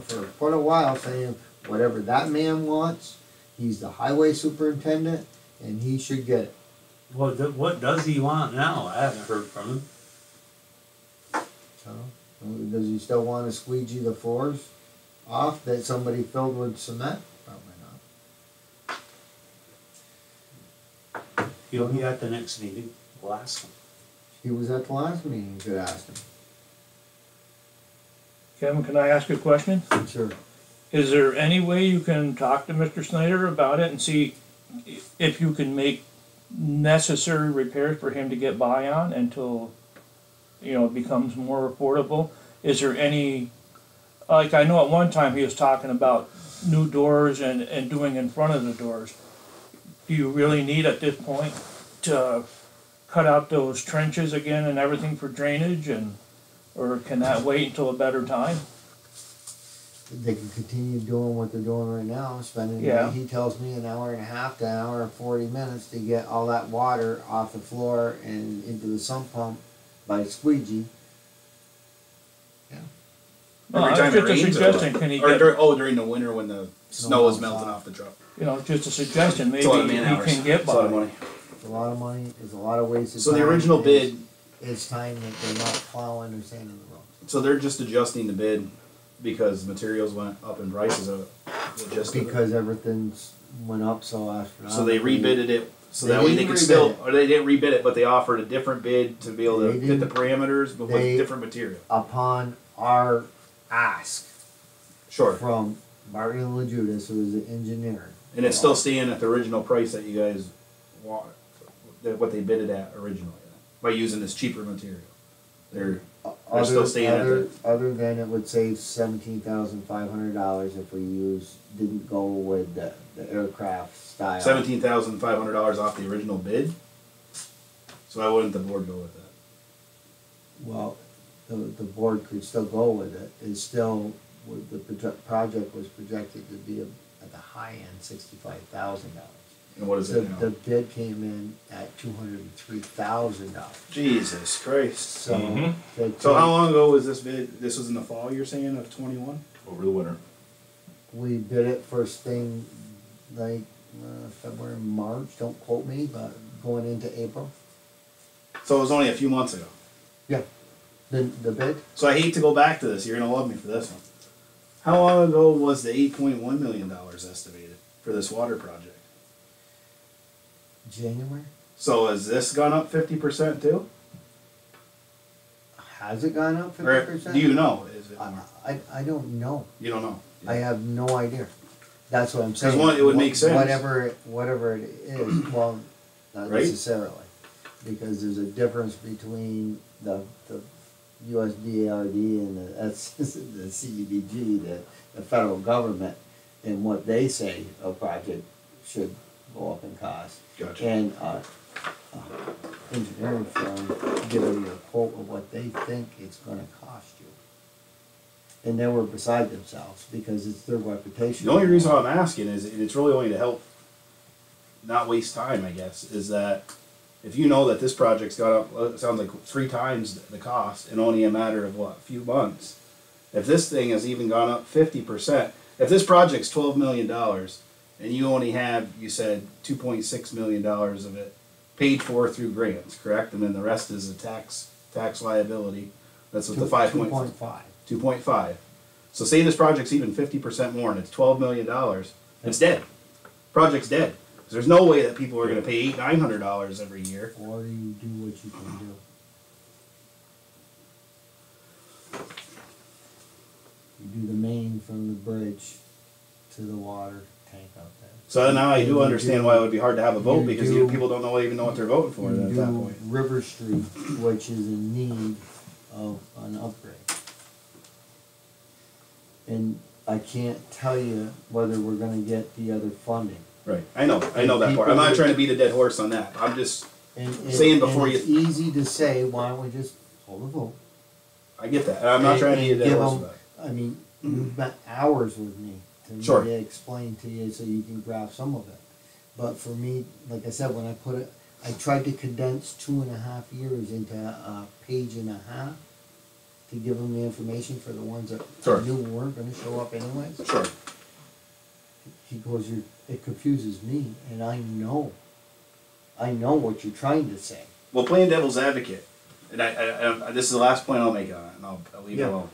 for quite a while saying, whatever that man wants, he's the highway superintendent, and he should get it. What does he want now? I haven't heard from him. So, does he still want to squeegee the floors off that somebody filled with cement? Probably not. He'll be at the next meeting, we'll ask him. He was at the last meeting, you could ask him. Kevin, can I ask a question? Sure. Is there any way you can talk to Mr. Snyder about it and see if you can make necessary repairs for him to get by on until, you know, it becomes more affordable? Is there any, like, I know at one time he was talking about new doors and doing in front of the doors. Do you really need at this point to cut out those trenches again and everything for drainage, and or can that wait until a better time? They can continue doing what they're doing right now, spending, Yeah. he tells me, an hour and a half to an hour and 40 minutes to get all that water off the floor and into the sump pump by squeegee. Yeah. No, Every it's time it just a rains or suggestion, what? can he Or get, during the winter when the snow is melting off the truck. you know, just a suggestion, maybe It's a lot of he man hours. can get It's a lot of by. money. It's a lot of money, there's a lot of wasted So the time, original and bid, It's time that they're not plowing or sanding the roads. so they're just adjusting the bid because materials went up in prices of just Because everything's went up so astronomically. so they rebid it so They that way they didn't could rebid still, it. or they didn't rebid it, but they offered a different bid to be able to They fit the didn't- parameters, but with they- different material. Upon our ask Sure. from Martin LaJudas, who is the engineer. And it's still staying at the original price that you guys want, what they bid it at originally, by using this cheaper material. They're still staying at Other than it would save $17,500 if we didn't go with the aircraft style. $17,500 off the original bid. So why wouldn't the board go with that? Well, the board could still go with it. It's still, the project was projected to be at the high end, $65,000. And what is The it now? bid came in at $203,000. Jesus Christ. So, Mhm. So how long ago was this bid? This was in the fall, you're saying, of 21? Over the winter. we bid it first thing like February, March, don't quote me, but going into April. So it was only a few months ago. Yeah. The bid? So I hate to go back to this. You're gonna love me for this one. How long ago was the $8.1 million estimated for this water project? January? So has this gone up 50% too? Has it gone up Or 50%? do you know? Is it more? I don't know. You don't know. I have no idea. That's what I'm 'Cause saying. one, it would make sense. Whatever it is, well, not Right? necessarily. Because there's a difference between the USDARD and the CDBG, the federal government, and what they say a project should go up in cost. Gotcha. And engineering firm giving you a quote of what they think it's gonna cost you. And they were beside themselves because it's their reputation. The only reason why I'm asking is, and it's really only to help not waste time, I guess, is that if you know that this project's got up, it sounds like 3 times the cost in only a matter of what, a few months. If this thing has even gone up 50%, if this project's $12 million and you only have, you said $2.6 million of it paid for through grants, correct? And then the rest is a tax liability. That's what the 2.5. 2.5. So say this project's even 50% more and it's $12 million, it's dead. Project's dead. 'Cause there's no way that people are gonna pay $800-900 every year. Or you do what you can do. You do the main from the bridge to the water tank out there. So now I And do you understand why it would be hard to have a vote you because do- people don't even know what they're voting for You at that do point. River Street, which is in need of an upgrade. And I can't tell you whether we're gonna get the other funding. Right. I know that part. I'm not trying to beat a dead horse on that. I'm just, Saying before it's easy to say, why don't we just hold a vote? I get that. And I'm not trying to beat a dead Give horse them- about it. I mean, you've spent hours with me to Sure. really explain to you so you can grasp some of it. But for me, like I said, when I put it, I tried to condense 2.5 years into a page and a half to give them the information for the ones that Sure. I knew weren't gonna show up anyways. Sure. He goes, it confuses me, and I know what you're trying to say. Well, playing devil's advocate, and I this is the last point I'll make on it, and I'll leave it Yeah. alone.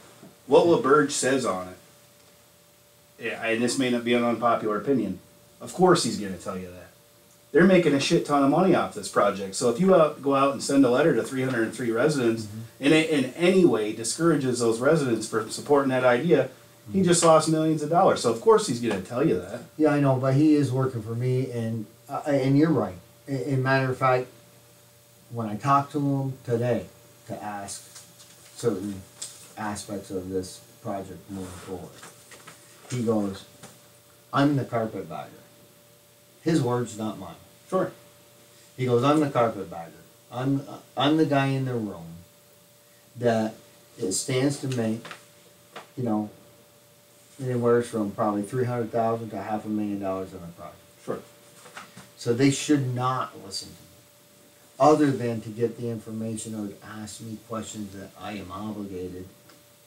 What LaBerge says on it, yeah, and this may not be an unpopular opinion, of course he's going to tell you that. They're making a shit ton of money off this project. So if you go out and send a letter to 303 residents, and it in any way discourages those residents from supporting that idea, he just lost millions of dollars. So of course he's going to tell you that. Yeah, I know, but he is working for me, and you're right. In matter of fact, when I talked to him today to ask certain aspects of this project moving forward, he goes, "I'm the carpetbagger." His words, not mine. Sure. He goes, "I'm the carpetbagger. I'm the guy in the room that it stands to make, you know, anywhere from probably $300,000 to $500,000 on a project. Sure. So they should not listen to me, other than to get the information or ask me questions that I am obligated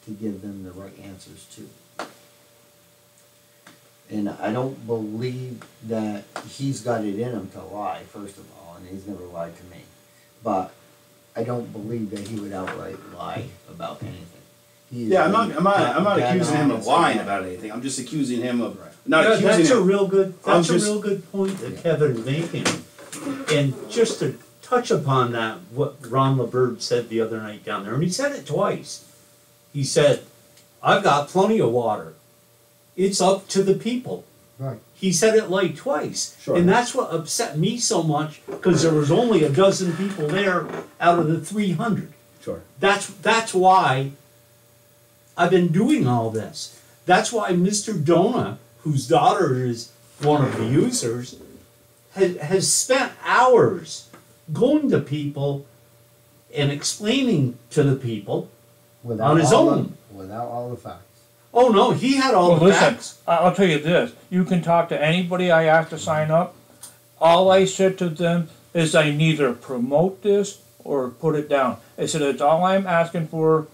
to give them the right answers to. And I don't believe that he's got it in him to lie, first of all, and he's never lied to me. But I don't believe that he would outright lie about anything. He is Yeah, I'm very not dead accusing him of honest lying about about anything. I'm just accusing him of not Yeah, accusing that's a him. real good, I'm that's a just- real good point that Kevin's making. And just to touch upon that, what Ron LeBird said the other night down there, and he said it twice. He said, I've got plenty of water. It's up to the people. Right. He said it like twice. Sure. And that's what upset me so much, because there was only a dozen people there out of the 300. Sure. That's why I've been doing all this. That's why Mr. Dona, whose daughter is one of the users, has spent hours going to people and explaining to the people on his own. Without all the facts. Oh no, he had all Well, the listen, facts. I'll tell you this, you can talk to anybody I asked to sign up. All I said to them is I neither promote this or put it down. I said, it's all I'm asking for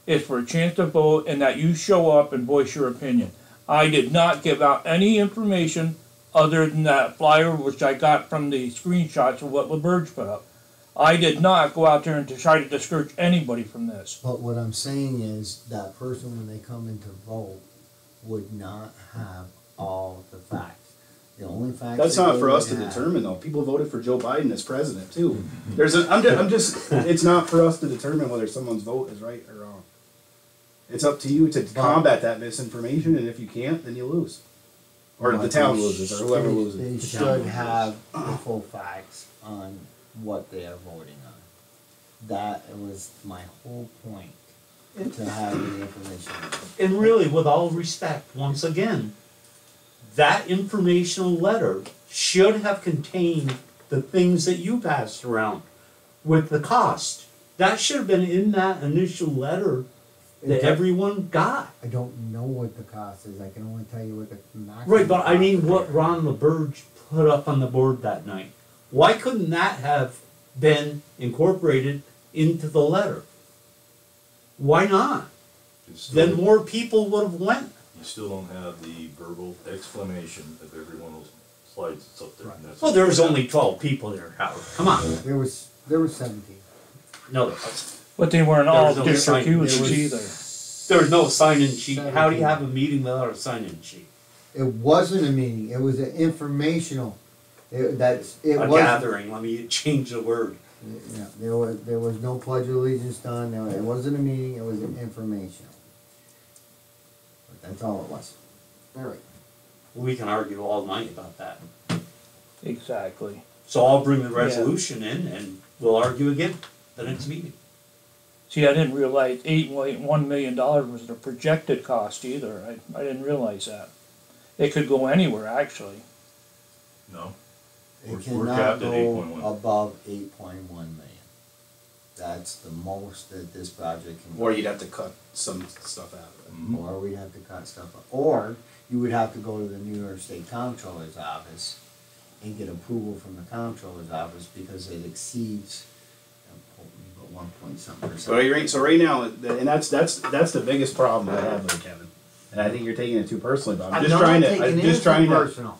is for a chance to vote and that you show up and voice your opinion. I did not give out any information other than that flyer which I got from the screenshots of what LeBurge put up. I did not go out there and to try to discourage anybody from this. But what I'm saying is that person, when they come in to vote, would not have all the facts. The only facts. That's that not they for us would to have- determine, though. People voted for Joe Biden as president too. I'm just. It's not for us to determine whether someone's vote is right or wrong. It's up to you to combat that misinformation, and if you can't, then you lose, or the But town they loses, or whoever they- loses. They should have the full facts on what they are voting on. That was my whole point, to have the information. And really, with all respect, once again, that informational letter should have contained the things that you passed around with the cost. That should have been in that initial letter that everyone got. I don't know what the cost is, I can only tell you what the maximum. Right, but I mean cost what is. Ron LeBurge put up on the board that night. Why couldn't that have been incorporated into the letter? Why not? Then more people would have went. You still don't have the verbal explanation of every one of those slides that's up there. and that's- Well, there was only 12 people there, Howard. Come on. There was 17. No, there wasn't. But they weren't all There was no district sign- users there was- either. There was no sign-in sheet. How do you 17. have a meeting without a sign-in sheet? It wasn't a meeting, it was an informational, it A was. gathering, let me change the word. Yeah, there was no pledge of allegiance done, it wasn't a meeting, it was an informational. But that's all it was. Alright. We can argue all night about that. Exactly. So I'll bring the resolution in and we'll argue again the next meeting. See, I didn't realize $8.1 million was the projected cost either. I didn't realize that. It could go anywhere, actually. No. It We're cannot capped at go 8.1. above 8.1 million. That's the most that this project can go. Or you'd have to cut some stuff out of it. Mhm. Or we'd have to cut stuff up. Or you would have to go to the New York State Comptroller's office and get approval from the Comptroller's office because it exceeds, but 1 point something percent. So right now, and that's the biggest problem I have with it, Kevin. And I think you're taking it too personally, but I'm just trying to.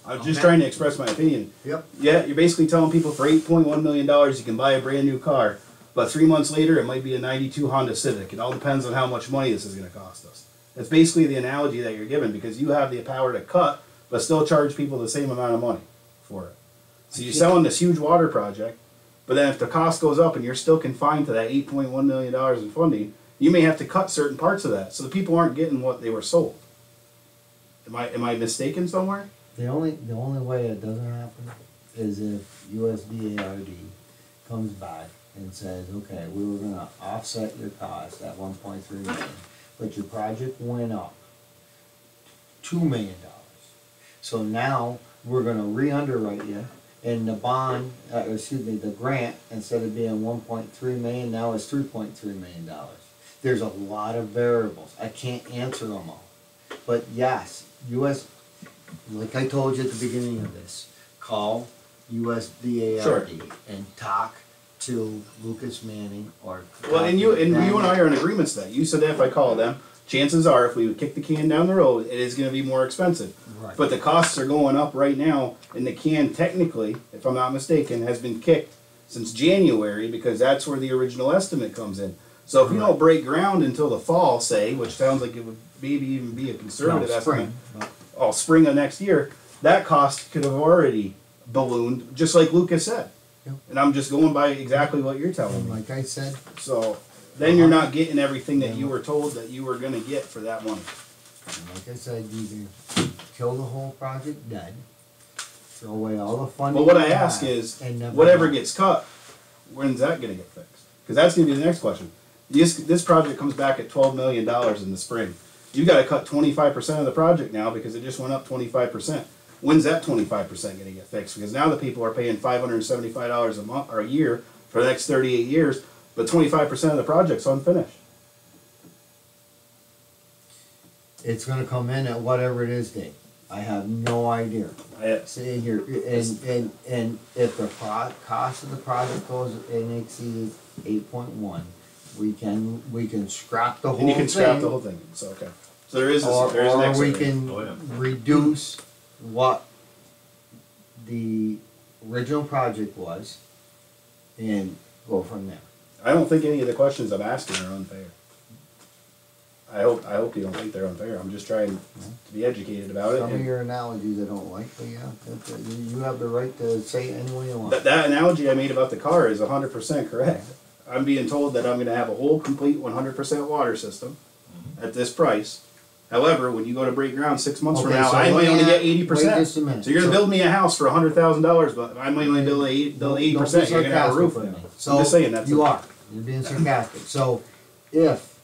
I'm just trying to express my opinion. Yep. Yeah, you're basically telling people for $8.1 million you can buy a brand new car, but 3 months later it might be a '92 Honda Civic. It all depends on how much money this is going to cost us. That's basically the analogy that you're given because you have the power to cut, but still charge people the same amount of money for it. So you're selling this huge water project, but then if the cost goes up and you're still confined to that $8.1 million in funding, you may have to cut certain parts of that, so the people aren't getting what they were sold. Am I mistaken somewhere? The only way it doesn't happen is if USDARD comes back and says, okay, we were gonna offset your cost at 1.3 million, but your project went up $2 million. So now we're gonna re-underwrite you, and the bond, the grant, instead of being 1.3 million, now it's $3.3 million. There's a lot of variables. I can't answer them all. But yes, like I told you at the beginning of this, call USDARD Sure. and talk to Lucas Manning or. Well, and you and I are in agreement to that. You said that if I call them, chances are, if we would kick the can down the road, it is gonna be more expensive. Right. But the costs are going up right now, and the can technically, if I'm not mistaken, has been kicked since January, because that's where the original estimate comes in. So if we don't break ground until the fall, say, which sounds like it would maybe even be a conservative No, estimate, spring. spring of next year, that cost could have already ballooned, just like Lucas said. Yep. And I'm just going by exactly what you're telling And me. like I said, So then you're not getting everything that you were told that you were gonna get for that money. like I said, you can kill the whole project dead, throw away all the funding. But what I you ask have, is, and never whatever know. gets cut, when's that gonna get fixed? Because that's gonna be the next question. This project comes back at $12 million in the spring. You gotta cut 25% of the project now because it just went up 25%. When's that 25% gonna get fixed? Because now the people are paying $575 a month or a year for the next 38 years, but 25% of the project's unfinished. It's gonna come in at whatever it is, Dave. I have no idea. Sitting here, and if the cost of the project goes and exceeds 8.1, we can scrap the whole And you thing. can scrap the whole thing, so, okay. So there is an Or we exit rate. can Oh, yeah. reduce what the original project was and go from there. I don't think any of the questions I'm asking are unfair. I hope you don't think they're unfair. I'm just trying to be educated about it. Some of and your analogies I don't like, but yeah, you have the right to say it any way you want. that analogy I made about the car is 100% correct. I'm being told that I'm going to have a whole complete 100% water system at this price. However, when you go to break ground 6 months from Okay, now, so I might only get wait 80%. just a minute. So you're going to build me a house for $100,000, but I might only build 80%. Don't be You're going to have a sarcastic roof. with now. me. I'm So just saying that's you are. You're being sarcastic. So if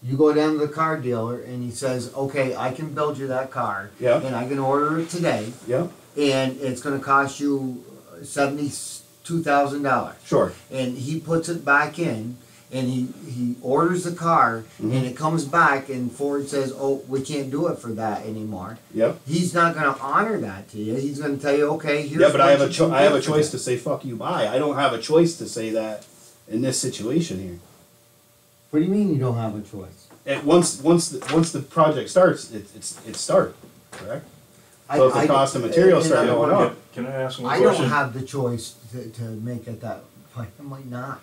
you go down to the car dealer and he says, "Okay, I can build you that car, Yeah. and I can order it today, Yeah. and it's going to cost you $72,000," Sure. and he puts it back in. And he orders the car, Mm-hmm. and it comes back, and Ford says, "Oh, we can't do it for that anymore." Yep. He's not going to honor that to you. He's going to tell you, "Okay, here's." Yeah, but I what have you can I have get a for choice that." to say "fuck you, bye." I don't have a choice to say that in this situation here. What do you mean you don't have a choice? And once the project starts, it started, correct? So if the cost of materials start going up, Can I ask one I question? don't have the choice to make it that way. I might not.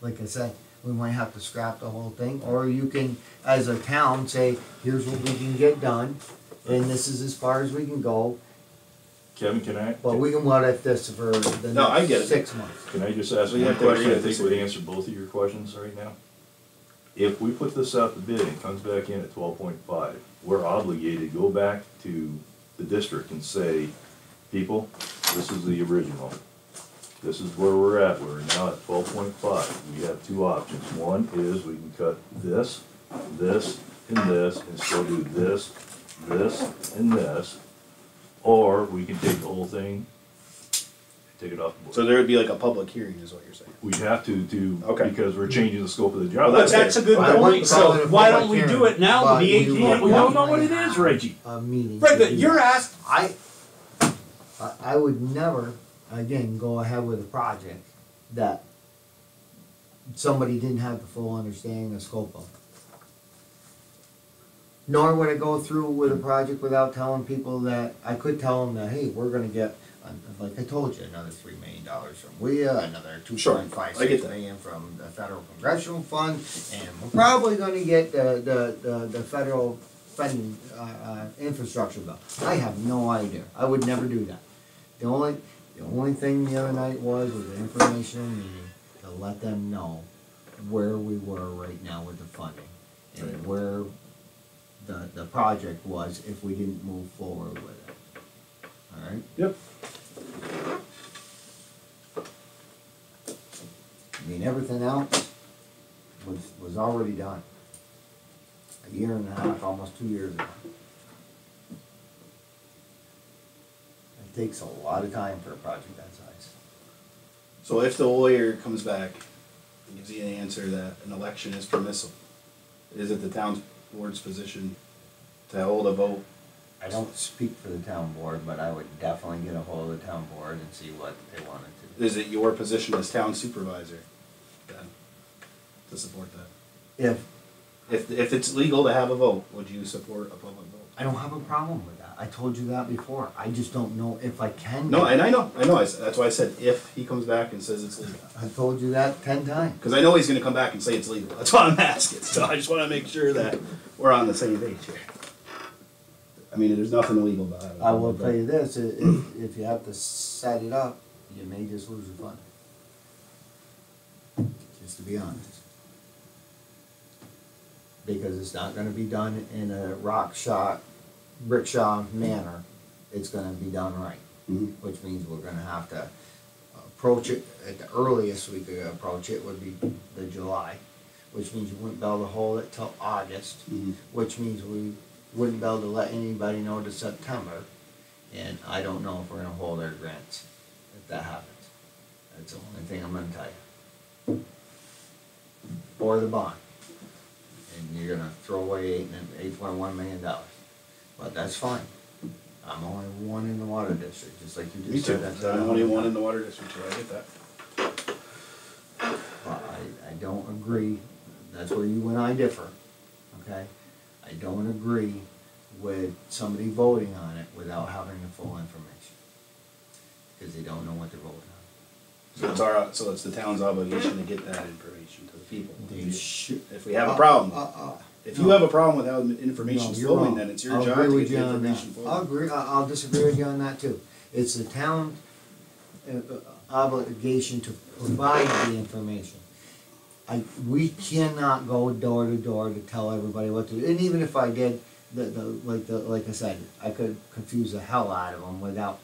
Like I said, we might have to scrap the whole thing, or you can, as a town, say, "Here's what we can get done, and this is as far as we can go." Kevin, can I? But we can what if this for the No, I next get it. 6 months. Can I just ask We one have to agree question? to I think would disagree. answer both of your questions right now. If we put this out to bid and it comes back in at 12.5, we're obligated to go back to the district and say, people, this is the original. This is where we're at. We're now at 12.5. We have two options. One is we can cut this, this, and this, and still do this, this, and this. Or we can take the whole thing, take it off the board. so there would be like a public hearing, is what you're saying. We have to Okay. because we're changing the scope of the job. Well, That's a good I wouldn't point, call it so a why public don't we do hearing, it now, but the you 18th? would We don't know definitely what it is, have Reggie. A meeting. Right, to but do you're that. asked, I would never, again, go ahead with a project that somebody didn't have the full understanding of scope of. Nor would I go through with a project without telling people that, I could tell them that, hey, we're gonna get, like I told you, another $3 million from WIA, another Sure, I get 2.56 that. million from the federal congressional fund, and we're probably gonna get the federal funding, infrastructure bill. I have no idea. I would never do that. The only thing the other night was an informational meeting to let them know where we were right now with the funding and where the project was if we didn't move forward with it. Alright? Yep. I mean, everything else was already done. A year and a half, almost 2 years ago. It takes a lot of time for a project that size. So if the lawyer comes back and gives you an answer that an election is permissible, is it the town board's position to hold a vote? I don't speak for the town board, but I would definitely get a hold of the town board and see what they wanted to do. Is it your position as town supervisor then to support that? If it's legal to have a vote, would you support a public vote? I don't have a problem with that. I told you that before. I just don't know if I can. No, and I know, that's why I said if he comes back and says it's legal. I told you that 10 times. Because I know he's gonna come back and say it's legal, that's why I'm asking, so I just wanna make sure that we're on the same page here. I mean, there's nothing illegal about it. I will tell you this, if you have to set it up, you may just lose your funding. Just to be honest. Because it's not gonna be done in a rickshaw manner. It's gonna be done right. Mhm. Which means we're gonna have to approach it, at the earliest we could approach it would be the July. Which means you wouldn't be able to hold it till August. Mhm. Which means we wouldn't be able to let anybody know to September. And I don't know if we're gonna hold our grants if that happens. That's the only thing I'm gonna tell you. Or the bond. And you're gonna throw away $8.1 million. But that's fine. I'm only one in the water district, just like you Me just too, said. That's I'm only one in the water district, so I get that. But I don't agree, that's where you and I differ, okay? I don't agree with somebody voting on it without having the full information. Because they don't know what they're voting on. So it's the town's obligation to get that information to the people. They should. If we have a problem, if you no. have a problem with how the information's No, you're flowing, wrong. then it's your I'll job agree to with get the you on that. information flowing. I'll disagree with you on that too. It's the town's obligation to provide the information. We cannot go door to door to tell everybody what to do. And even if I did, like I said, I could confuse the hell out of them without,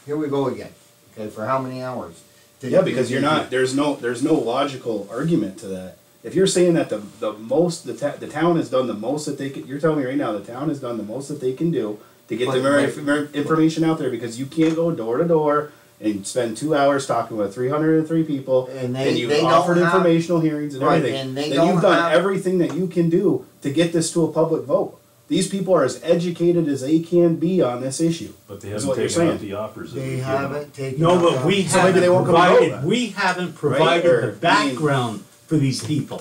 here we go again. Okay, for how many hours? Yeah, because there's no logical argument to that. If you're saying that the town has done the most that they can, you're telling me right now the town has done the most that they can do to get the information out there, because you can't go door to door and spend 2 hours talking with 303 people, and you've offered informational hearings and everything. And you've done everything that you can do to get this to a public vote. These people are as educated as they can be on this issue. But they Is haven't what you're taken out saying. the offers. that They we've given them. haven't taken. No, out but the- we So maybe they haven't won't come and vote provided, then. we haven't Right? provided Or, the I mean- background for these people.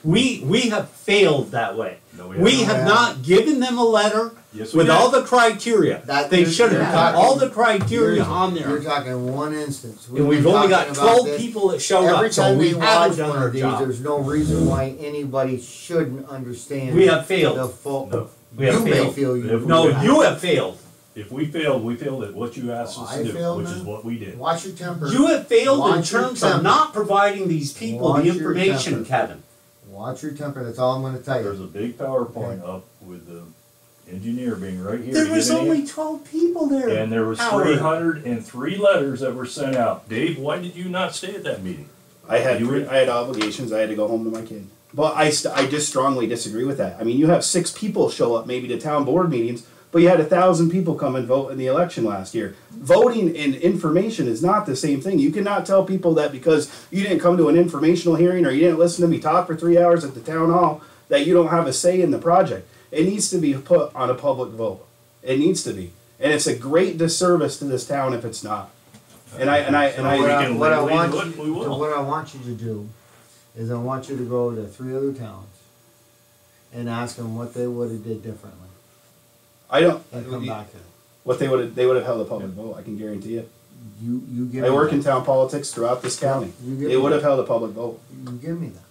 We have failed that way. No, We have not given them a letter Yes, we with did. all the criteria. That- They should have you're had talking- all the criteria on You're there. talking one instance. And we've only got 12 people that showed Every up, so time we we haven't watch done one our of these, job. there's no reason why anybody shouldn't understand. We have failed. The full. No. We have You may failed. feel you. If No, you have failed. If we failed at what you asked us I to do, failed, which is man. what we did. Watch your temper. You have failed in Watch your terms of temper. not providing these people Watch the your information, temper. Kevin. Watch your temper, that's all I'm gonna tell There's you. a big PowerPoint up with the engineer being right here. There to was get it in. only 12 people there. And there was Howard. 303 letters that were sent out. Dave, why did you not stay at that meeting? I had obligations. I had to go home to my kid. But I just strongly disagree with that. I mean, you have 6 people show up maybe to town board meetings, but you had 1,000 people come and vote in the election last year. Voting and information is not the same thing. You cannot tell people that because you didn't come to an informational hearing or you didn't listen to me talk for 3 hours at the town hall that you don't have a say in the project. It needs to be put on a public vote. It needs to be. And it's a great disservice to this town if it's not. What I want do it, we will. what I want you to do is I want you to go to 3 other towns and ask them what they would have did differently I don't. and come back to it. What they would have held a public vote. I can guarantee it. You give I me work that. in town politics throughout this county. You give They me would have that. held a public vote. You give me that.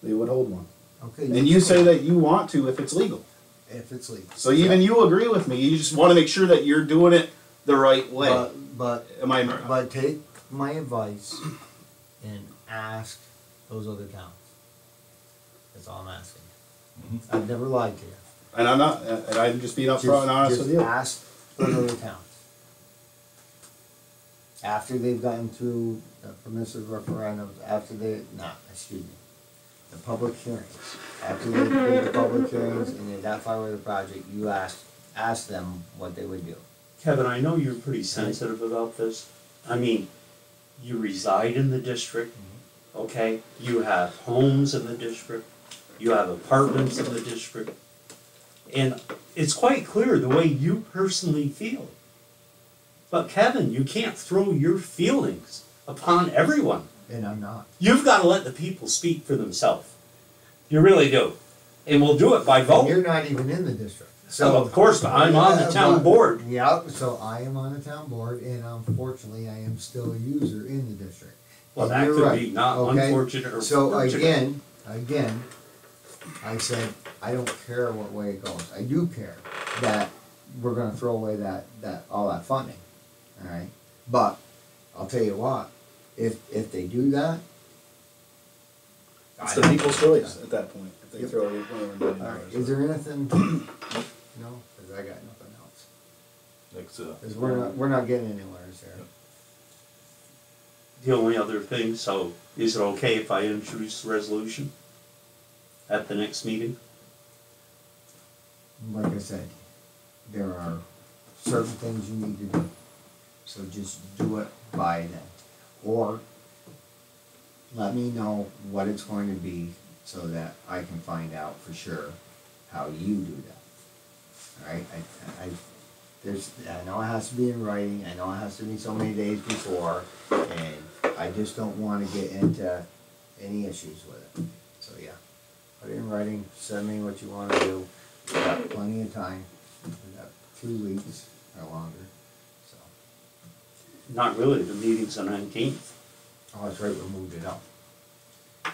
They would hold one. Okay. And you say that you want to if it's legal. if it's legal. So even you agree with me. You just want to make sure that you're doing it the right way. But Am I? but take my advice and ask those other towns. That's all I'm asking. I've never lied to you. And I'm not. And I'm just being upfront and honest with you. Ask those other towns. After they've gotten through the permissive referendums, the public hearings. After they did the public hearings and they got far with the project, you ask them what they would do. Kevin, I know you're pretty sensitive about this. I mean, you reside in the district, okay? You have homes in the district. You have apartments in the district. And it's quite clear the way you personally feel. But Kevin, you can't throw your feelings upon everyone. And I'm not. You've got to let the people speak for themselves. You really do. And we'll do it by vote. You're not even in the district. So of course, not. I'm on the town board. Yeah, so I am on the town board, and unfortunately, I am still a user in the district. Well, And that you're could right, be not okay? unfortunate or So fortunate. again, I said, I don't care what way it goes. I do care that we're gonna throw away all that funding, all right? But, I'll tell you what, if they do that, It's the people's choice at that point, if they Yep. throw $190. all right, is there anything, no, cause I got nothing else. Next, Cause we're not getting anywhere here. The only other thing, so is it okay if I introduce the resolution at the next meeting? Like I said, there are certain things you need to do, so just do it by then. Or let me know what it's going to be so that I can find out for sure how you do that. Alright, I know it has to be in writing, I know it has to be so many days before, and I just don't wanna get into any issues with it. So yeah, put it in writing, send me what you wanna do, we've got plenty of time, we've got 2 weeks or longer, so. Not really, the meeting's the 19th. Oh, that's right, we moved it up.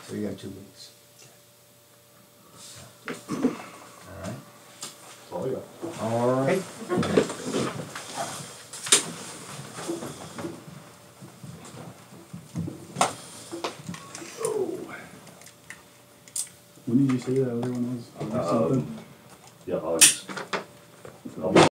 So you got 2 weeks. Alright? all I got. Alright. When did you say that other one was? August something? Yeah, August. I'll be